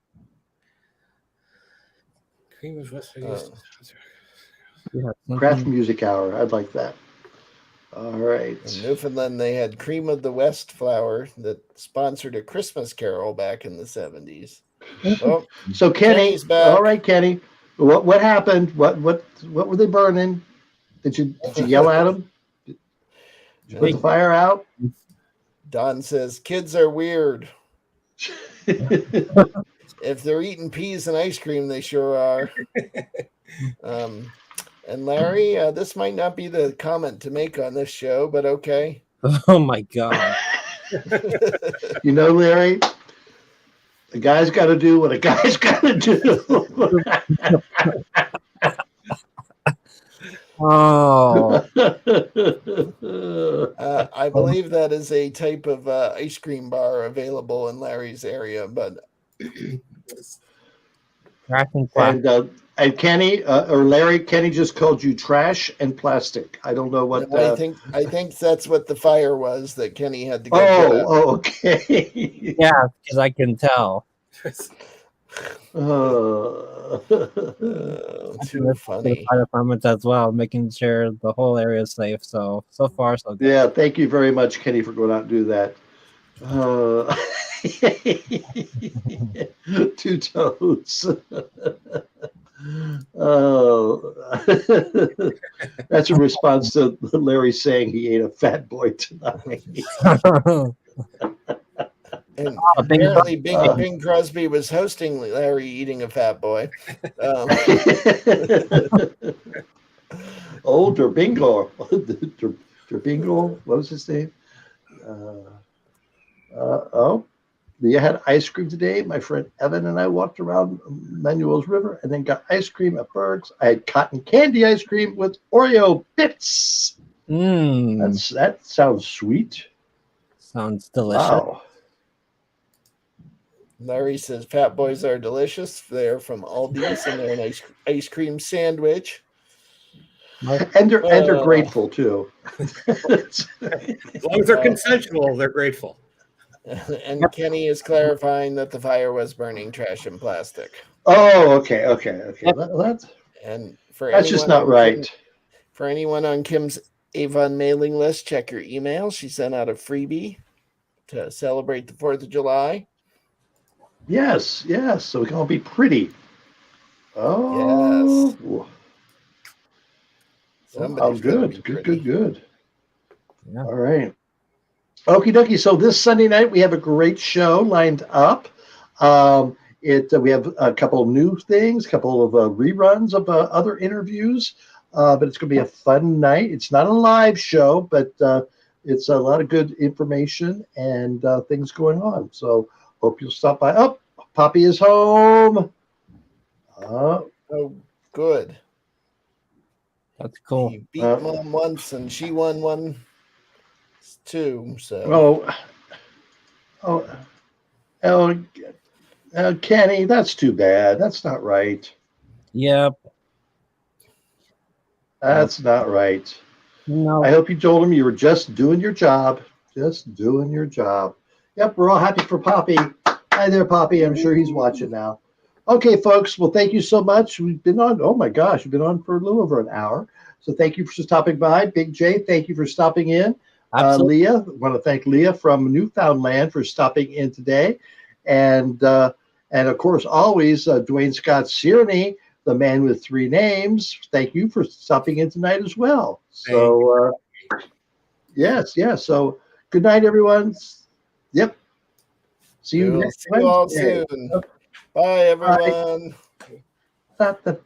Cream of West Kraft Music Hour. I'd like that. All right. In Newfoundland, they had Cream of the West flour that sponsored a Christmas Carol back in the 70s. Oh, so Kenny's back. All right, Kenny. What happened? What were they burning? Did you yell at them? Did you put the fire out? Don says kids are weird. If they're eating peas and ice cream, they sure are. And Larry, this might not be the comment to make on this show, but okay. Oh my God. Larry, a guy's got to do what a guy's got to do. Oh. I believe that is a type of ice cream bar available in Larry's area, but and Kenny or Larry, Kenny just called you trash and plastic. I don't know what. I think that's what the fire was that Kenny had to go. Oh, okay. Yeah, because I can tell. Too funny. Fire departments as well, making sure the whole area is safe. So far, so good. Yeah, thank you very much, Kenny, for going out and do that. Two toes. That's a response to Larry saying he ate a fat boy tonight. And apparently Bing Crosby was hosting Larry eating a fat boy. Derbingo. Derbingo, what was his name? You had ice cream today. My friend Evan and I walked around Manuel's River and then got ice cream at Berg's. I had cotton candy ice cream with Oreo bits. That sounds sweet. Sounds delicious. Wow. Larry says fat boys are delicious. They're from Aldi's and they're an ice cream sandwich. And they're grateful too. As long as they're consensual, they're grateful. And Kenny is clarifying that the fire was burning trash and plastic. Oh, okay. That's just not right. For anyone on Kim's Avon mailing list, check your email. She sent out a freebie to celebrate the 4th of July. Yes. So we can all be pretty. Oh, yes. Good. Yeah. All right. Okie dokie. So this Sunday night we have a great show lined up. We have a couple of new things, a couple of reruns of other interviews, but it's going to be a fun night. It's not a live show, but it's a lot of good information and things going on. So hope you'll stop by. Oh, Poppy is home. Oh, good. That's cool. He beat Mom once, and she won one too. So. Kenny, that's too bad. That's not right. Yep. That's not right. No. I hope you told him you were just doing your job. Just doing your job. Yep, we're all happy for Poppy. Hi there, Poppy. I'm sure he's watching now. Okay, folks. Well, thank you so much. We've been on, oh my gosh, we've been on for a little over an hour. So thank you for stopping by. Big J, thank you for stopping in. Leah, I want to thank Leah from Newfoundland for stopping in today. And of course, always Dwayne Scott Searney, the man with 3 names. Thank you for stopping in tonight as well. So, yes. So, good night, everyone. Yep. See you next See you all Wednesday. soon. Bye, everyone. Bye.